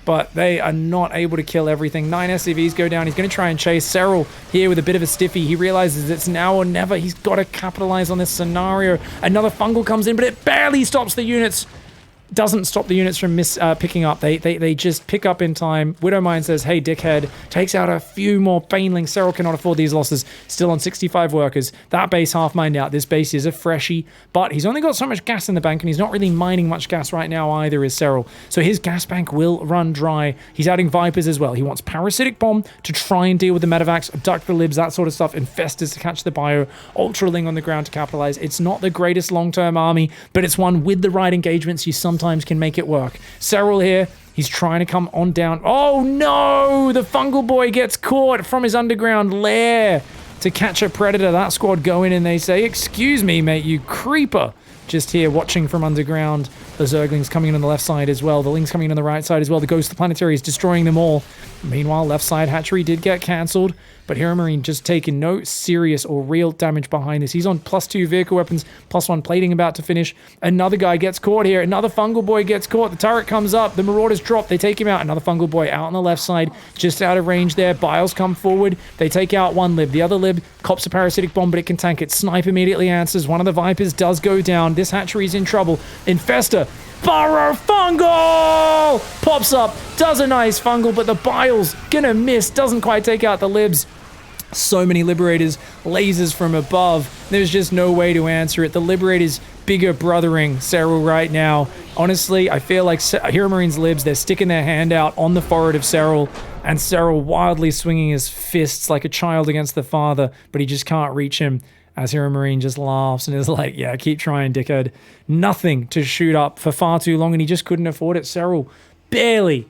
but they are not able to kill everything. 9 SCVs go down. He's going to try and chase Serral here with a bit of a stiffy. He realizes it's now or never. He's got to capitalize on this scenario. Another fungal comes in, but it barely stops the units. doesn't stop the units from picking up. They just pick up in time. Widowmine says, hey, dickhead. Takes out a few more banelings. Serral cannot afford these losses. Still on 65 workers. That base half mined out. This base is a freshie, but he's only got so much gas in the bank, and he's not really mining much gas right now either, is Serral. So his gas bank will run dry. He's adding Vipers as well. He wants Parasitic Bomb to try and deal with the Medivacs, abduct the Libs, that sort of stuff. Infestors to catch the bio. Ultraling on the ground to capitalize. It's not the greatest long-term army, but it's one with the right engagements. You sometimes can make it work. Serral here, he's trying to come on down. Oh no! The Fungal Boy gets caught from his underground lair to catch a predator. That squad go in and they say, excuse me, mate, you creeper. Just here watching from underground. The Zerglings coming in on the left side as well. The Lings coming in on the right side as well. The Ghost of the Planetary is destroying them all. Meanwhile, left side hatchery did get cancelled, but Heromarine just taking no serious or real damage behind this. He's on +2 vehicle weapons, +1 plating about to finish. Another guy gets caught here. Another Fungal Boy gets caught. The turret comes up. The Marauders drop. They take him out. Another Fungal Boy out on the left side, just out of range there. Biles come forward. They take out one Lib. The other Lib cops a Parasitic Bomb, but it can tank it. Snipe immediately answers. One of the Vipers does go down. This hatchery's in trouble. Infestor. Burrow Fungal! Pops up, does a nice Fungal, but the Bile's gonna miss, doesn't quite take out the Libs. So many Liberators, lasers from above. There's just no way to answer it. The Liberators bigger brothering Serral right now. Honestly, I feel like Heromarines Libs, they're sticking their hand out on the forehead of Serral, and Serral wildly swinging his fists like a child against the father, but he just can't reach him. As Heromarine just laughs and is like, yeah, keep trying, dickhead. Nothing to shoot up for far too long, and he just couldn't afford it. Serral barely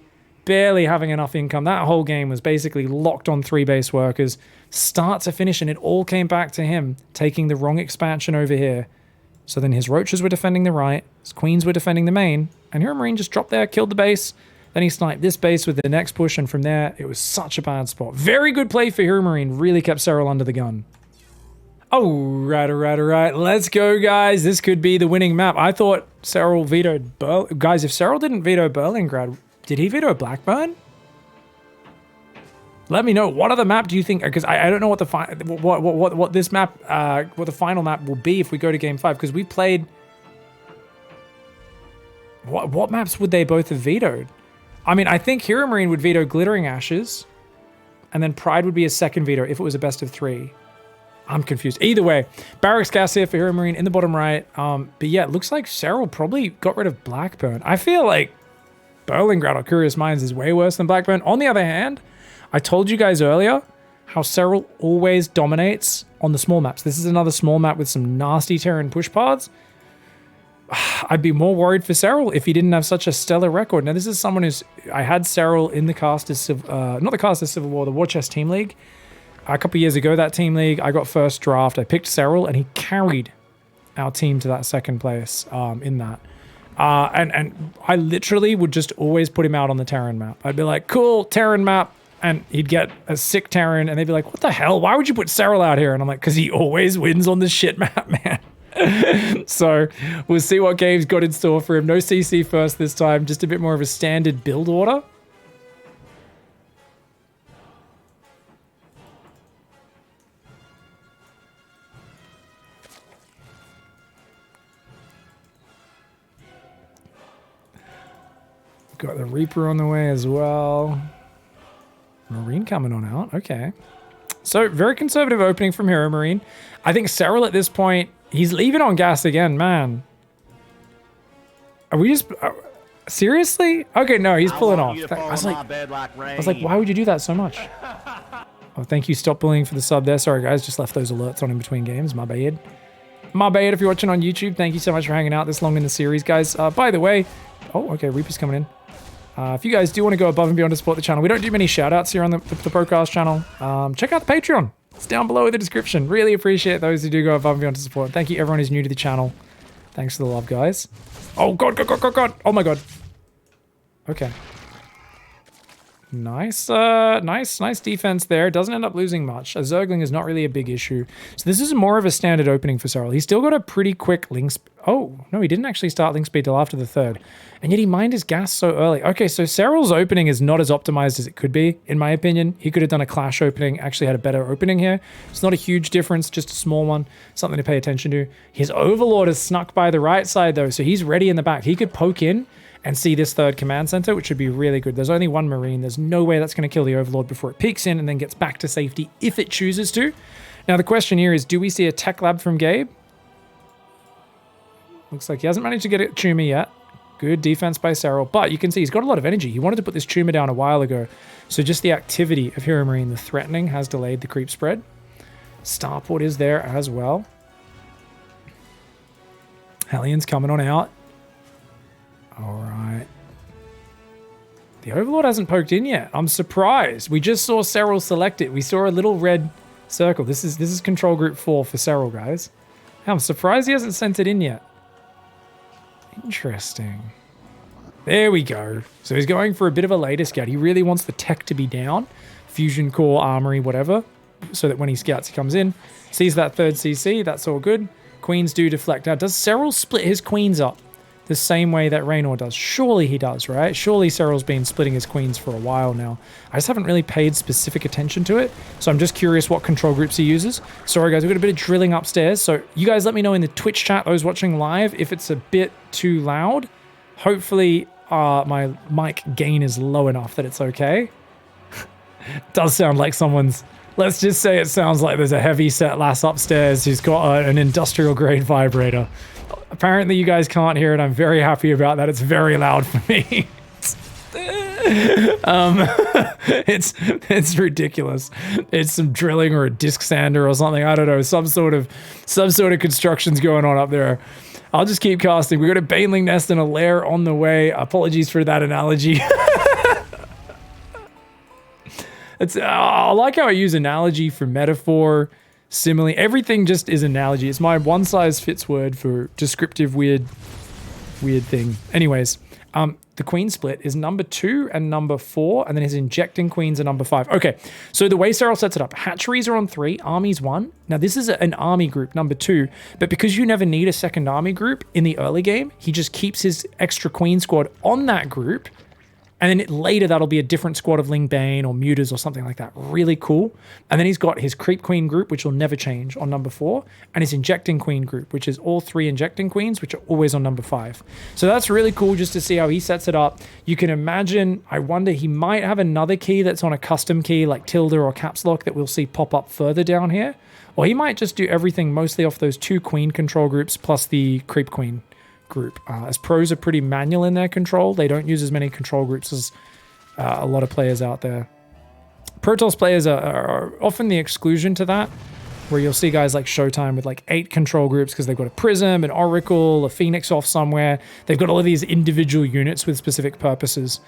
having enough income. That whole game was basically locked on 3 base workers, start to finish, and it all came back to him taking the wrong expansion over here. So then his Roaches were defending the right, his Queens were defending the main, and Heromarine just dropped there, killed the base. Then he sniped this base with the next push, and from there, it was such a bad spot. Very good play for Heromarine, really kept Serral under the gun. Alright. Let's go, guys. This could be the winning map. I thought Serral vetoed guys, if Serral didn't veto Berlingrad, did he veto Blackburn? Let me know. What other map do you think? Because I don't know what the what this map, what the final map will be if we go to Game 5. Because we played. What maps would they both have vetoed? I mean, I think Heromarine would veto Glittering Ashes, and then Pride would be a second veto if it was a best of 3. I'm confused. Either way, Barracks Gas here for Heromarine in the bottom right. But yeah, it looks like Serral probably got rid of Blackburn. I feel like Berlingrad or Curious Minds is way worse than Blackburn. On the other hand, I told you guys earlier how Serral always dominates on the small maps. This is another small map with some nasty Terran push pods. I'd be more worried for Serral if he didn't have such a stellar record. Now, this is someone who's... I had Serral in the cast as... not the cast as Civil War, the War Chest Team League. A couple years ago, that team league, I got first draft. I picked Serral, and he carried our team to that second place in that. And I literally would just always put him out on the Terran map. I'd be like, cool, Terran map. And he'd get a sick Terran, and they'd be like, what the hell? Why would you put Serral out here? And I'm like, because he always wins on the shit map, man. So we'll see what game's got in store for him. No CC first this time, just a bit more of a standard build order. Got the Reaper on the way as well. Marine coming on out. Okay. So, very conservative opening from Heromarine. I think Serral at this point, he's leaving on gas again, man. Are we just... seriously? Okay, no, he's pulling off. I was like, why would you do that so much? Oh, thank you. Stop bullying for the sub there. Sorry, guys. Just left those alerts on in between games. My bad. My bad if you're watching on YouTube. Thank you so much for hanging out this long in the series, guys. By the way... Oh, okay. Reaper's coming in. If you guys do want to go above and beyond to support the channel, we don't do many shout-outs here on the Procast channel. Check out the Patreon. It's down below in the description. Really appreciate those who do go above and beyond to support. Thank you, everyone who's new to the channel. Thanks for the love, guys. Oh, God. Oh, my God. Okay. Nice defense there. Doesn't end up losing much. A Zergling is not really a big issue. So this is more of a standard opening for Serral. He's still got a pretty quick link speed. Oh, no, he didn't actually start link speed till after the third. And yet he mined his gas so early. Okay, so Serral's opening is not as optimized as it could be, in my opinion. He could have done a Clash opening, actually had a better opening here. It's not a huge difference, just a small one. Something to pay attention to. His Overlord is snuck by the right side, though, so he's ready in the back. He could poke in and see this third command center, which would be really good. There's only one Marine. There's no way that's going to kill the Overlord before it peeks in and then gets back to safety if it chooses to. Now, the question here is, do we see a tech lab from Gabe? Looks like he hasn't managed to get a tumor yet. Good defense by Serral, but you can see he's got a lot of energy. He wanted to put this tumor down a while ago. So just the activity of Heromarine, the threatening, has delayed the creep spread. Starport is there as well. Hellion's coming on out. All right. The Overlord hasn't poked in yet. I'm surprised. We just saw Serral select it. We saw a little red circle. This is control group 4 for Serral, guys. I'm surprised he hasn't sent it in yet. Interesting. There we go. So he's going for a bit of a later scout. He really wants the tech to be down. Fusion core, armory, whatever. So that when he scouts, he comes in. Sees that third CC. That's all good. Queens do deflect. Now, does Serral split his queens up the same way that Raynor does? Surely he does, right? Surely Serral's been splitting his queens for a while now. I just haven't really paid specific attention to it, so I'm just curious what control groups he uses. Sorry guys, we've got a bit of drilling upstairs, so you guys let me know in the Twitch chat, those watching live, if it's a bit too loud. Hopefully my mic gain is low enough that it's okay. Does sound like someone's... Let's just say it sounds like there's a heavy set lass upstairs who's got an industrial grade vibrator. Apparently you guys can't hear it. I'm very happy about that. It's very loud for me. It's ridiculous. It's some drilling or a disc sander or something. I don't know. Some sort of construction's going on up there. I'll just keep casting. We got a baneling nest and a lair on the way. Apologies for that analogy. I like how I use analogy for metaphor, simile. Everything just is analogy. It's my one size fits word for descriptive weird thing. Anyways, the queen split is number 2 and number 4, and then his injecting queens are number 5. Okay, so the way Serral sets it up, hatcheries are on 3, armies 1. Now this is an army group, number 2, but because you never need a second army group in the early game, he just keeps his extra queen squad on that group. And then later, that'll be a different squad of Lingbane or Mutas or something like that. Really cool. And then he's got his Creep Queen group, which will never change, on number 4. And his Injecting Queen group, which is all 3 Injecting Queens, which are always on number 5. So that's really cool just to see how he sets it up. You can imagine, I wonder, he might have another key that's on a custom key like tilde or caps lock that we'll see pop up further down here. Or he might just do everything mostly off those 2 Queen control groups plus the Creep Queen group. As pros are pretty manual in their control, they don't use as many control groups as a lot of players out there. Protoss players are often the exclusion to that, where you'll see guys like Showtime with like 8 control groups because they've got a Prism, an Oracle, a Phoenix off somewhere. They've got all of these individual units with specific purposes.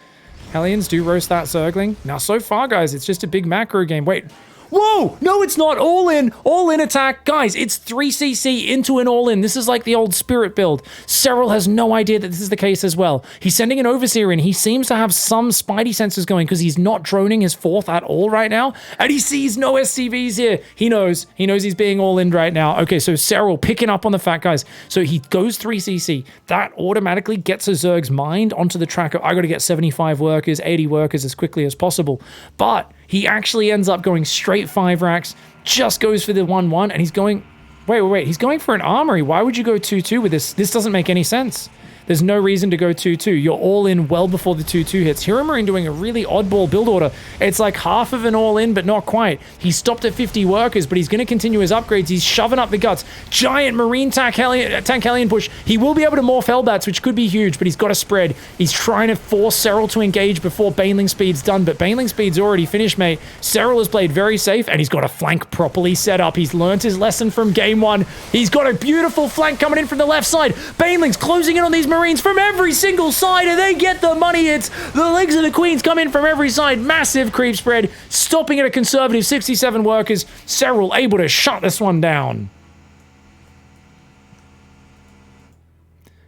Hellions do roast that Zergling. Now so far guys, it's just a big macro game. Wait, whoa, no, it's not. All in attack. Guys, it's 3cc into an all-in. This is like the old Spirit build. Serral has no idea that this is the case as well. He's sending an Overseer in. He seems to have some Spidey sensors going because he's not droning his 4th at all right now. And he sees no SCVs here. He knows he's being all-in right now. Okay, so Serral picking up on the fact, guys. So he goes 3cc. That automatically gets a Zerg's mind onto the track of, I got to get 75 workers, 80 workers as quickly as possible. But he actually ends up going straight 5 racks, just goes for the 1-1, and he's going... Wait. He's going for an armory. Why would you go 2-2 with this? This doesn't make any sense. There's no reason to go 2-2. You're all in well before the 2-2 hits. Heromarine doing a really oddball build order. It's like half of an all in, but not quite. He stopped at 50 workers, but he's going to continue his upgrades. He's shoving up the guts. Giant Marine tank Hellion push. He will be able to morph Hellbats, which could be huge, but he's got to spread. He's trying to force Serral to engage before Baneling Speed's done, but Baneling Speed's already finished, mate. Serral has played very safe, and he's got a flank properly set up. He's learned his lesson from game 1. He's got a beautiful flank coming in from the left side. Baneling's closing in on these Marines from every single side, and they get the money hits. The legs of the Queens come in from every side. Massive creep spread, stopping at a conservative 67 workers. Serral able to shut this one down.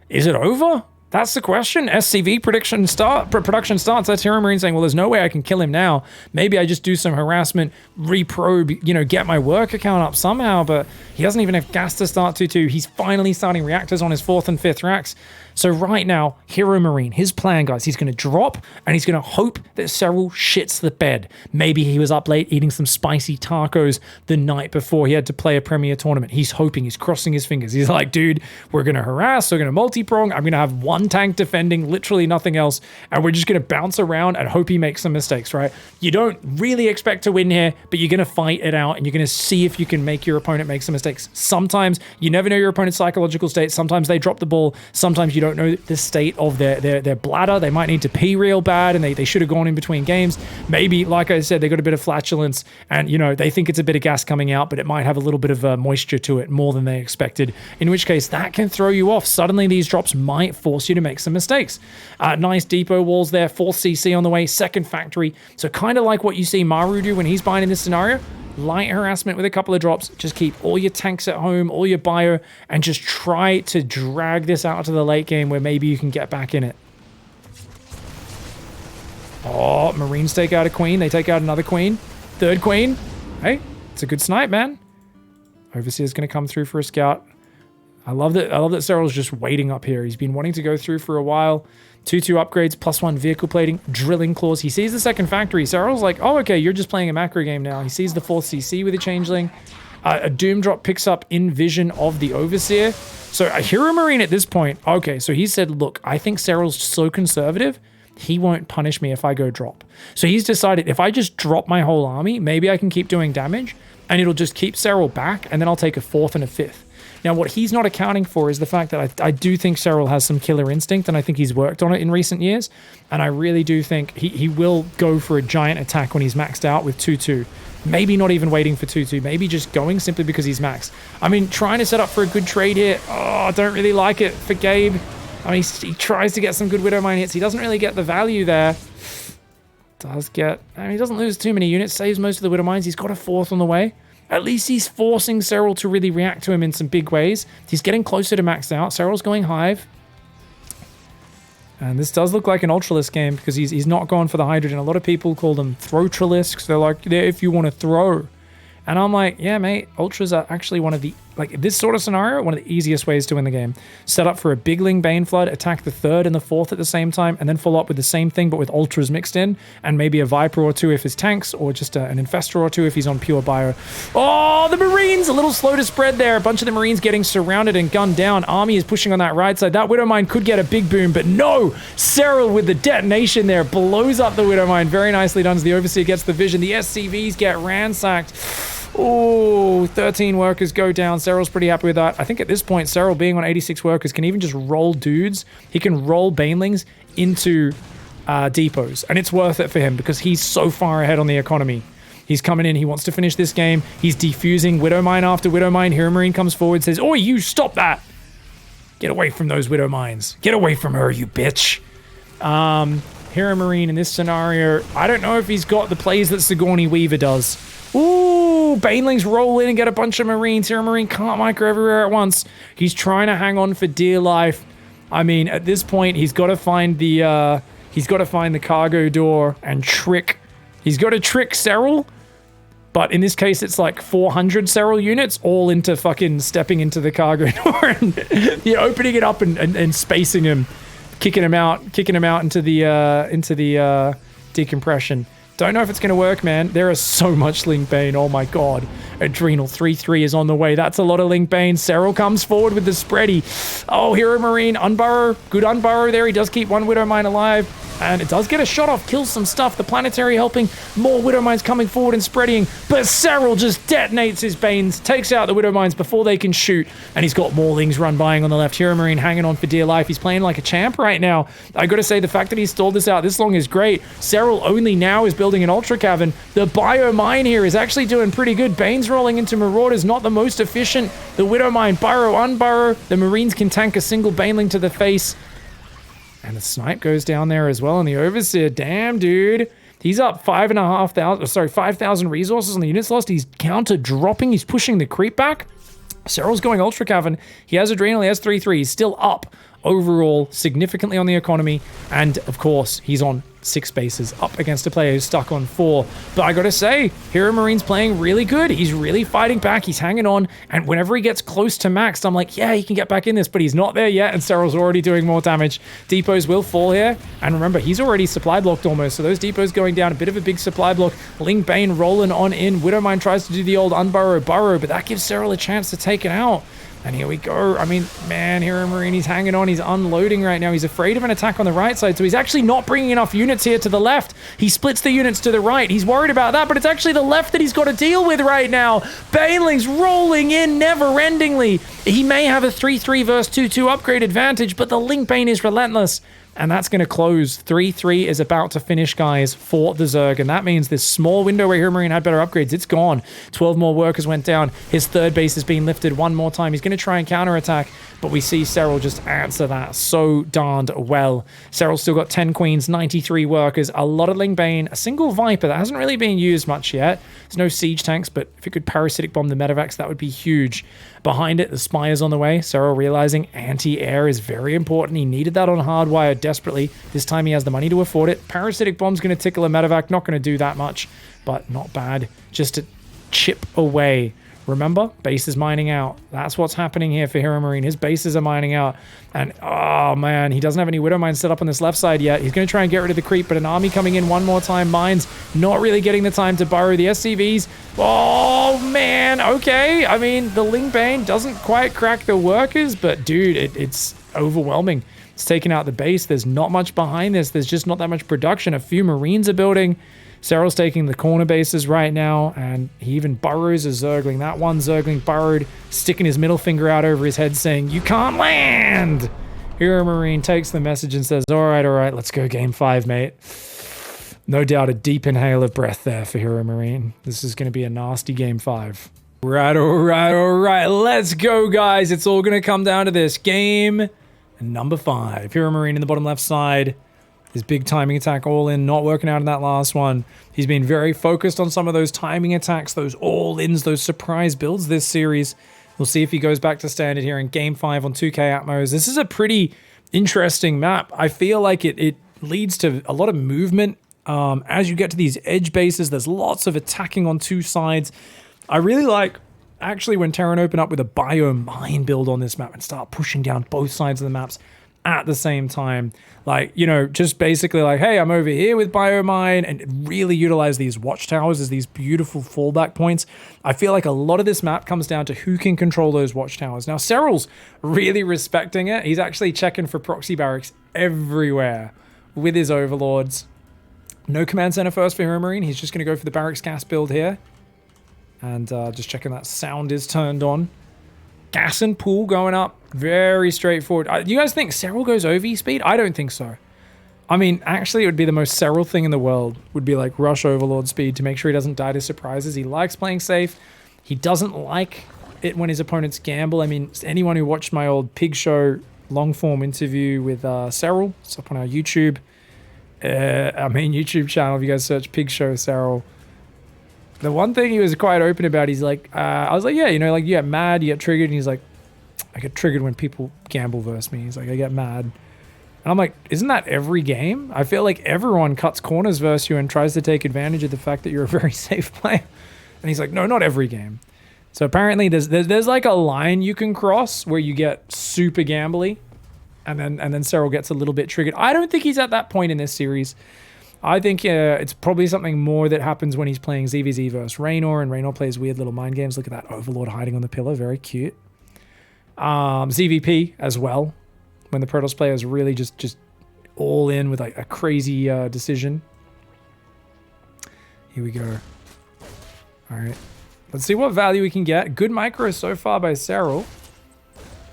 Is it over? That's the question. SCV production starts. That's Heromarine saying, well, there's no way I can kill him now. Maybe I just do some harassment, reprobe, you know, get my work account up somehow, but he doesn't even have gas to start 2-2. He's finally starting reactors on his 4th and 5th racks. So right now, Heromarine, his plan, guys, he's going to drop and he's going to hope that Serral shits the bed. Maybe he was up late eating some spicy tacos the night before he had to play a Premier tournament. He's hoping, he's crossing his fingers. He's like, dude, we're going to harass, we're going to multi-prong, I'm going to have one tank defending, literally nothing else, and we're just going to bounce around and hope he makes some mistakes, right? You don't really expect to win here, but you're going to fight it out and you're going to see if you can make your opponent make some mistakes. Sometimes you never know your opponent's psychological state. Sometimes they drop the ball. Sometimes you don't know the state of their bladder. They might need to pee real bad and they should have gone in between games. Maybe, like I said, they got a bit of flatulence and, you know, they think it's a bit of gas coming out, but it might have a little bit of moisture to it, more than they expected, in which case that can throw you off. Suddenly these drops might force you to make some mistakes. Nice depot walls there, 4th CC on the way, 2nd factory. So kind of like what you see Maru do when he's buying in this scenario. Light harassment with a couple of drops. Just keep all your tanks at home, all your bio, and just try to drag this out to the late game where maybe you can get back in it. Oh, Marines take out a queen. They take out another queen. 3rd queen. Hey, it's a good snipe, man. Overseer's going to come through for a scout. I love that Serral's just waiting up here. He's been wanting to go through for a while. 2-2 upgrades, +1 vehicle plating, drilling claws. He sees the 2nd factory. Serral's like, oh, okay, you're just playing a macro game now. He sees the 4th CC with a changeling. A Doom drop picks up in vision of the Overseer. So a Heromarine at this point, okay, so he said, look, I think Serral's so conservative, he won't punish me if I go drop. So he's decided if I just drop my whole army, maybe I can keep doing damage and it'll just keep Serral back and then I'll take a 4th and a 5th. Now, what he's not accounting for is the fact that I do think Serral has some killer instinct, and I think he's worked on it in recent years. And I really do think he will go for a giant attack when he's maxed out with 2-2. Maybe not even waiting for 2-2. Maybe just going simply because he's maxed. I mean, trying to set up for a good trade here. Oh, I don't really like it for Gabe. I mean, he tries to get some good Widowmine hits. He doesn't really get the value there. I mean, he doesn't lose too many units. Saves most of the Widowmines. He's got a 4th on the way. At least he's forcing Serral to really react to him in some big ways. He's getting closer to maxed out. Serral's going Hive. And this does look like an Ultralisk game because he's not going for the Hydrogen. A lot of people call them Throtralisks. They're like, they're if you want to throw. And I'm like, yeah, mate, Ultras are actually one of the, like this sort of scenario, one of the easiest ways to win the game. Set up for a Bigling Bane Flood, attack the 3rd and the 4th at the same time, and then follow up with the same thing but with Ultras mixed in, and maybe a Viper or 2 if his tanks, or just an Infestor or 2 if he's on pure bio. Oh, the Marines! A little slow to spread there. A bunch of the Marines getting surrounded and gunned down. Army is pushing on that right side. That Widowmine could get a big boom, but no! Serral with the detonation there blows up the Widowmine. Very nicely done as the Overseer gets the vision. The SCVs get ransacked. Oh, 13 workers go down. Serral's pretty happy with that. I think at this point, Serral being on 86 workers can even just roll dudes. He can roll Banelings into depots, and it's worth it for him because he's so far ahead on the economy. He's coming in. He wants to finish this game. He's defusing Widowmine after Widowmine. Heromarine comes forward, says, "Oi, you stop that! Get away from those Widowmines. Get away from her, you bitch." Heromarine in this scenario, I don't know if he's got the plays that Sigourney Weaver does. Ooh, Banelings roll in and get a bunch of Marines. Heromarine can't micro everywhere at once. He's trying to hang on for dear life. I mean, at this point, he's got to find the cargo door and trick. He's got to trick Serral, but in this case, it's like 400 Serral units all into fucking stepping into the cargo door and opening it up and spacing him, kicking him out into the decompression. Don't know if it's going to work, man. There is so much Link Bane. Oh my god. Adrenal 3-3 is on the way. That's a lot of Link Bane. Serral comes forward with the spready. Oh, Heromarine, unburrow. Good unburrow there. He does keep one Widowmine alive. And it does get a shot off, kills some stuff. The Planetary helping, more Widowmines coming forward and spreading. But Serral just detonates his Banes, takes out the Widowmines before they can shoot. And he's got Maulings run buying on the left. Heromarine hanging on for dear life. He's playing like a champ right now. I gotta say, the fact that he stalled this out this long is great. Serral only now is building an Ultra Cavern. The Biomine here is actually doing pretty good. Banes rolling into Marauders, not the most efficient. The Widowmine, burrow, unburrow. The Marines can tank a single Baneling to the face. And the snipe goes down there as well on the Overseer. Damn, dude. He's up 5,000 resources on the units lost. He's counter dropping. He's pushing the creep back. Serral's going Ultra Cavern. He has Adrenal. He has 3-3. He's still up overall significantly on the economy. And of course, he's on 6 bases up against a player who's stuck on 4. But I gotta say, Heromarine playing really good. He's really fighting back. He's hanging on. And whenever he gets close to maxed, I'm like, yeah, he can get back in this, but he's not there yet. And Serral's already doing more damage. Depots will fall here. And remember, he's already supply blocked almost. So those depots going down, a bit of a big supply block. Ling Bane rolling on in. Widowmine tries to do the old unburrow burrow, but that gives Serral a chance to take it out. And here we go. I mean, man, Heromarine, he's hanging on. He's unloading right now. He's afraid of an attack on the right side, so he's actually not bringing enough units here to the left. He splits the units to the right. He's worried about that, but it's actually the left that he's got to deal with right now. Baneling's rolling in never-endingly. He may have a 3-3 versus 2-2 upgrade advantage, but the Ling Bane is relentless. And that's going to close. 3-3 is about to finish, guys, for the Zerg. And that means this small window where Heromarine had better upgrades, it's gone. 12 more workers went down. His third base is being lifted one more time. He's going to try and counterattack, but we see Serral just answer that so darned well. Serral's still got 10 queens, 93 workers, a lot of Ling Bane, a single Viper that hasn't really been used much yet. There's no siege tanks, but if it could parasitic bomb the medevacs, that would be huge. Behind it, the Spire's on the way. Serral realizing anti-air is very important. He needed that on hardwire desperately. This time he has the money to afford it. Parasitic bomb's going to tickle a medevac. Not going to do that much, but not bad. Just to chip away. Remember, base is mining out. That's what's happening here for Heromarine. His bases are mining out. And, oh, man, he doesn't have any Widow Mines set up on this left side yet. He's going to try and get rid of the creep, but an army coming in one more time. Mines not really getting the time to burrow the SCVs. Oh, man, okay. I mean, the Ling Bane doesn't quite crack the workers, but, dude, it's overwhelming. It's taking out the base. There's not much behind this. There's just not that much production. A few Marines are building. Serral's taking the corner bases right now, and he even burrows a Zergling. That one Zergling burrowed, sticking his middle finger out over his head, saying, "You can't land!" Heromarine takes the message and says, all right, let's go game 5, mate. No doubt a deep inhale of breath there for Heromarine. This is going to be a nasty game 5. All right, let's go, guys. It's all going to come down to this. Game number 5. Heromarine in the bottom left side. His big timing attack all in, not working out in that last one. He's been very focused on some of those timing attacks, those all-ins, those surprise builds this series. We'll see if he goes back to standard here in Game 5 on 2K Atmos. This is a pretty interesting map. I feel like it leads to a lot of movement. As you get to these edge bases, there's lots of attacking on 2 sides. I really like, actually, when Terran open up with a biomine build on this map and start pushing down both sides of the maps at the same time. Like, you know, just basically like, hey, I'm over here with biomine, and really utilize these watchtowers as these beautiful fallback points. I feel like a lot of this map comes down to who can control those watchtowers. Now, Serral's really respecting it. He's actually checking for proxy barracks everywhere with his overlords. No command center first for Heromarine. He's just going to go for the barracks gas build here. And just checking that sound is turned on. Gas and pool going up. Very straightforward. Do you guys think Serral goes OV speed? I don't think so. I mean, actually, it would be the most Serral thing in the world. Would be like rush overlord speed to make sure he doesn't die to surprises. He likes playing safe. He doesn't like it when his opponents gamble. I mean, anyone who watched my old Pig Show long-form interview with Serral, it's up on our YouTube. Our main YouTube channel, if you guys search Pig Show Serral. The one thing he was quite open about, he's like, I was like, yeah, you know, like you get mad, you get triggered, and he's like, I get triggered when people gamble versus me. He's like, I get mad. And I'm like, isn't that every game? I feel like everyone cuts corners versus you and tries to take advantage of the fact that you're a very safe player. And he's like, no, not every game. So apparently there's like a line you can cross where you get super gambly, and then Serral gets a little bit triggered. I don't think he's at that point in this series. I think it's probably something more that happens when he's playing ZvT versus Raynor, and Raynor plays weird little mind games. Look at that Overlord hiding on the pillar. Very cute. ZvP as well, when the Protoss player is really just all in with like a crazy decision. Here we go. All right. Let's see what value we can get. Good micro so far by Serral.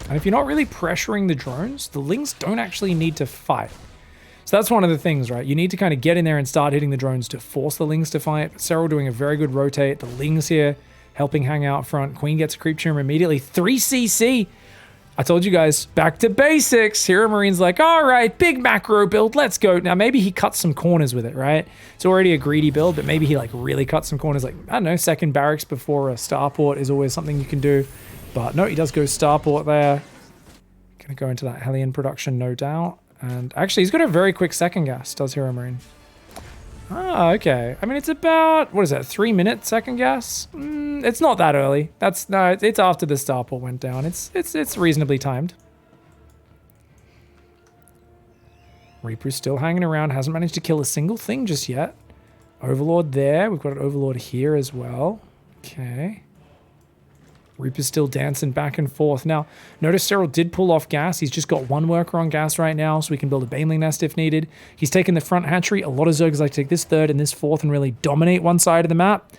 And if you're not really pressuring the drones, the Lings don't actually need to fight. So that's one of the things, right? You need to kind of get in there and start hitting the drones to force the Lings to fight. But Serral doing a very good rotate. The Lings here helping hang out front. Queen gets a creep tumor immediately. 3 CC. I told you guys, back to basics. Heromarines like, all right, big macro build, let's go. Now, maybe he cuts some corners with it, right? It's already a greedy build, but maybe he like really cuts some corners. Like, I don't know, second barracks before a starport is always something you can do. But no, he does go starport there. Gonna go into that Hellion production, no doubt. And actually, he's got a very quick second gas, does Heromarine. Ah, okay. I mean, it's about, what is that, 3 minutes second gas? It's not that early. No, it's after the starport went down. It's reasonably timed. Reaper's still hanging around, hasn't managed to kill a single thing just yet. Overlord there. We've got an Overlord here as well. Okay. Reaper's still dancing back and forth. Now, notice Serral did pull off gas. He's just got one worker on gas right now, so we can build a Baneling nest if needed. He's taken the front hatchery. A lot of Zergs like to take this third and this fourth and really dominate one side of the map.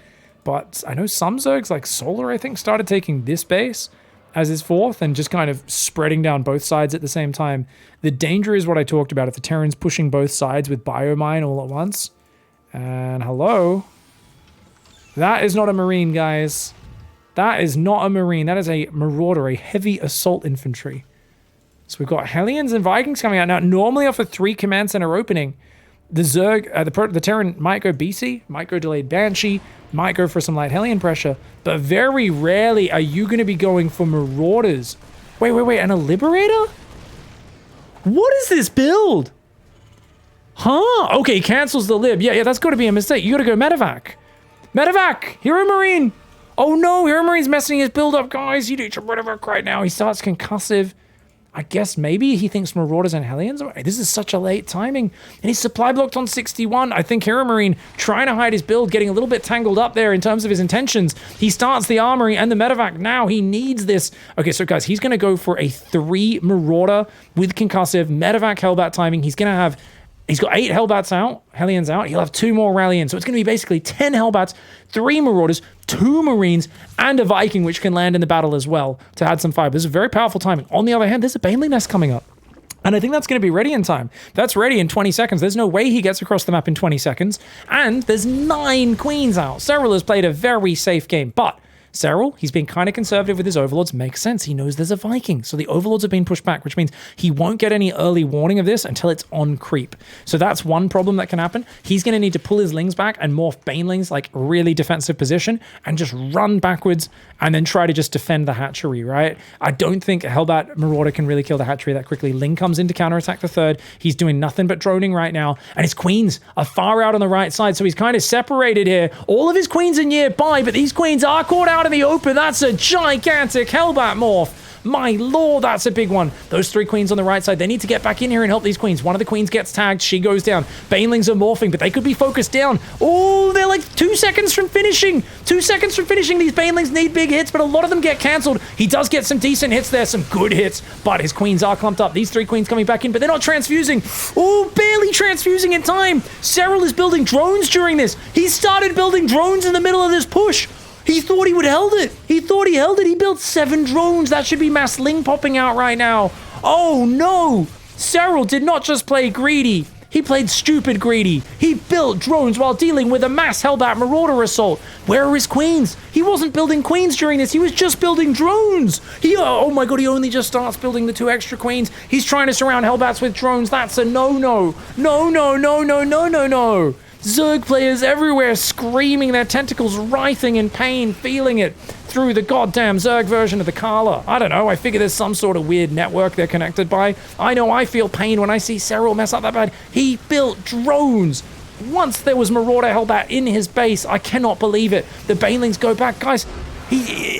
But I know some Zergs, like Solar, I think, started taking this base as his fourth and just kind of spreading down both sides at the same time. The danger is what I talked about. If the Terran's pushing both sides with Biomine all at once. And hello? That is not a Marine, guys. That is not a Marine. That is a Marauder, a heavy assault infantry. So we've got Hellions and Vikings coming out. Now, normally off a 3 command center opening, the Zerg, the Terran might go BC, might go delayed Banshee, might go for some light Hellion pressure, but very rarely are you going to be going for Marauders. Wait, and a Liberator? What is this build? Huh? Okay, cancels the Lib. Yeah, that's got to be a mistake. You got to go Medevac. Medevac! Heromarine! Oh no, Heromarine messing his build up, guys. You need to Medevac right now. He starts concussive. I guess maybe he thinks Marauders and Hellions. This is such a late timing. And he's supply blocked on 61. I think Heromarine trying to hide his build, getting a little bit tangled up there in terms of his intentions. He starts the Armory and the Medevac now. He needs this. Okay, so guys, he's going to go for a 3 Marauder with concussive Medevac Hellbat timing. He's got 8 Hellbats out, Hellions out. He'll have 2 more rally in. So it's going to be basically 10 Hellbats, 3 Marauders, 2 Marines, and a Viking, which can land in the battle as well to add some fire. This is very powerful timing. On the other hand, there's a Baneling nest coming up. And I think that's going to be ready in time. That's ready in 20 seconds. There's no way he gets across the map in 20 seconds. And there's 9 Queens out. Serral has played a very safe game, but Serral, he's been kind of conservative with his Overlords. Makes sense. He knows there's a Viking. So the Overlords have been pushed back, which means he won't get any early warning of this until it's on creep. So that's one problem that can happen. He's going to need to pull his Lings back and morph Banelings, like really defensive position, and just run backwards and then try to just defend the hatchery, right? I don't think Hellbat Marauder can really kill the hatchery that quickly. Ling comes in to counterattack the third. He's doing nothing but droning right now. And his Queens are far out on the right side. So he's kind of separated here. All of his Queens are nearby, but these Queens are caught out in the open. That's a gigantic Hellbat morph. My lord, that's a big one. Those 3 Queens on the right side, they need to get back in here and help these Queens. One of the Queens gets tagged. She goes down. Banelings are morphing, but they could be focused down. Oh, they're like 2 seconds from finishing. 2 seconds from finishing. These Banelings need big hits, but a lot of them get cancelled. He does get some decent hits there, some good hits, but his Queens are clumped up. These 3 Queens coming back in, but they're not transfusing. Oh, barely transfusing in time. Serral is building drones during this. He started building drones in the middle of this push. He thought he would held it. He thought he held it. He built 7 drones. That should be mass Ling popping out right now. Oh no! Serral did not just play greedy. He played stupid greedy. He built drones while dealing with a mass Hellbat Marauder assault. Where are his Queens? He wasn't building Queens during this. He was just building drones. Oh my god, he only just starts building the 2 extra Queens. He's trying to surround Hellbats with drones. That's a no-no. No. Zerg players everywhere screaming, their tentacles writhing in pain, feeling it through the goddamn Zerg version of the Kala. I don't know, I figure there's some sort of weird network they're connected by. I know I feel pain when I see Serral mess up that bad. He built drones. Once there was Marauder Hellbat in his base, I cannot believe it. The Banelings go back. Guys,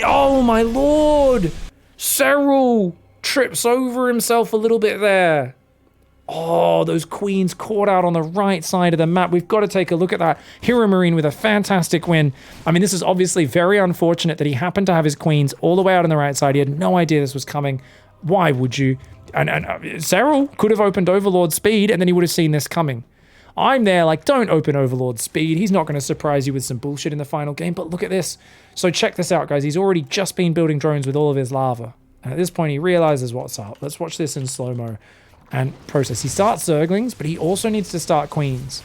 oh my lord. Serral trips over himself a little bit there. Oh, those Queens caught out on the right side of the map. We've got to take a look at that. Heromarine with a fantastic win. I mean, this is obviously very unfortunate that he happened to have his Queens all the way out on the right side. He had no idea this was coming. Why would you? And Serral could have opened Overlord Speed and then he would have seen this coming. I'm there like, don't open Overlord Speed. He's not going to surprise you with some bullshit in the final game. But look at this. So check this out, guys. He's already just been building drones with all of his lava. And at this point, he realizes what's up. Let's watch this in slow-mo. And process. He starts Zerglings, but he also needs to start Queens.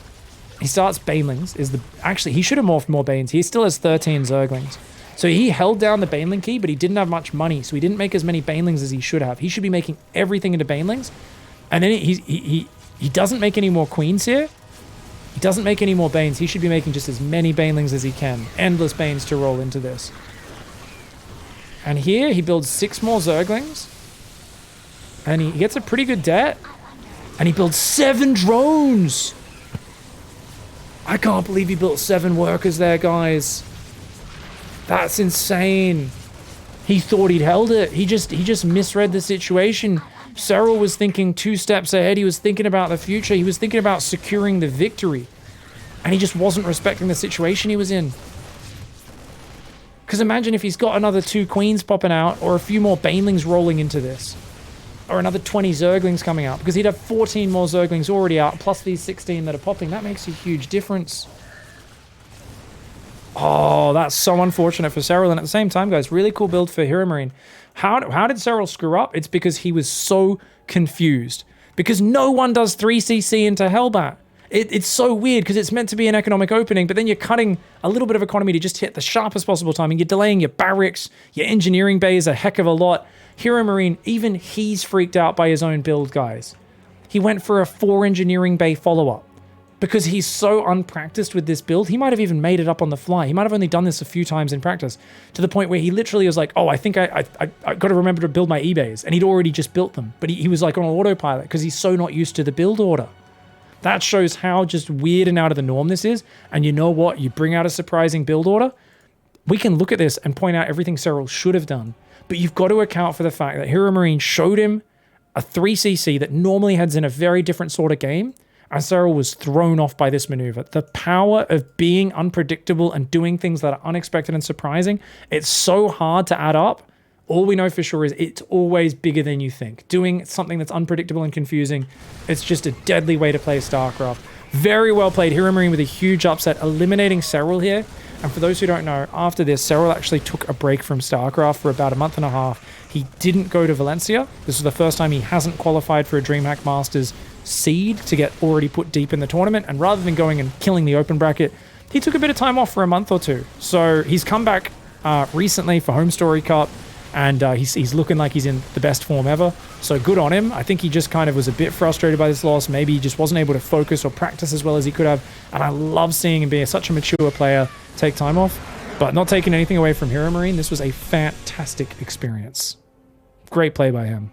He starts Banelings. Actually, he should have morphed more Banes. He still has 13 Zerglings. So he held down the Baneling key, but he didn't have much money, so he didn't make as many Banelings as he should have. He should be making everything into Banelings. And then he doesn't make any more Queens here. He doesn't make any more Banes. He should be making just as many Banelings as he can. Endless Banes to roll into this. And here he builds 6 more Zerglings. And he gets a pretty good debt. And he builds 7 drones. I can't believe he built 7 workers there, guys. That's insane. He thought he'd held it. He just misread the situation. Serral was thinking 2 steps ahead. He was thinking about the future. He was thinking about securing the victory. And he just wasn't respecting the situation he was in. Because imagine if he's got another 2 queens popping out, or a few more banelings rolling into this. Or another 20 zerglings coming out. Because he'd have 14 more zerglings already out, plus these 16 that are popping. That makes a huge difference. Oh, that's so unfortunate for Serral. And at the same time, guys, really cool build for Heromarine. How did Serral screw up? It's because he was so confused. Because no one does 3cc into Hellbat. It's so weird because it's meant to be an economic opening, but then you're cutting a little bit of economy to just hit the sharpest possible timing. You're delaying your barracks, your engineering bays a heck of a lot. Heromarine, even he's freaked out by his own build, guys. He went for a 4 engineering bay follow-up. Because he's so unpracticed with this build, he might have even made it up on the fly. He might have only done this a few times in practice, to the point where he literally was like, oh, I think I got to remember to build my e-bays. And he'd already just built them. But he was like on autopilot because he's so not used to the build order. That shows how just weird and out of the norm this is. And you know what? You bring out a surprising build order, we can look at this and point out everything Serral should have done. But you've got to account for the fact that Heromarine showed him a 3cc that normally heads in a very different sort of game. And Serral was thrown off by this maneuver. The power of being unpredictable and doing things that are unexpected and surprising, it's so hard to add up. All we know for sure is it's always bigger than you think. Doing something that's unpredictable and confusing, it's just a deadly way to play StarCraft. Very well played. Heromarine with a huge upset, eliminating Serral here. And for those who don't know, after this, Serral actually took a break from StarCraft for about a month and a half. He didn't go to Valencia. This is the first time he hasn't qualified for a DreamHack Masters seed to get already put deep in the tournament. And rather than going and killing the open bracket, he took a bit of time off for a month or 2. So he's come back recently for Home Story Cup. And he's looking like he's in the best form ever. So good on him. I think he just kind of was a bit frustrated by this loss. Maybe he just wasn't able to focus or practice as well as he could have. And I love seeing him be such a mature player take time off. But not taking anything away from Heromarine, this was a fantastic experience. Great play by him.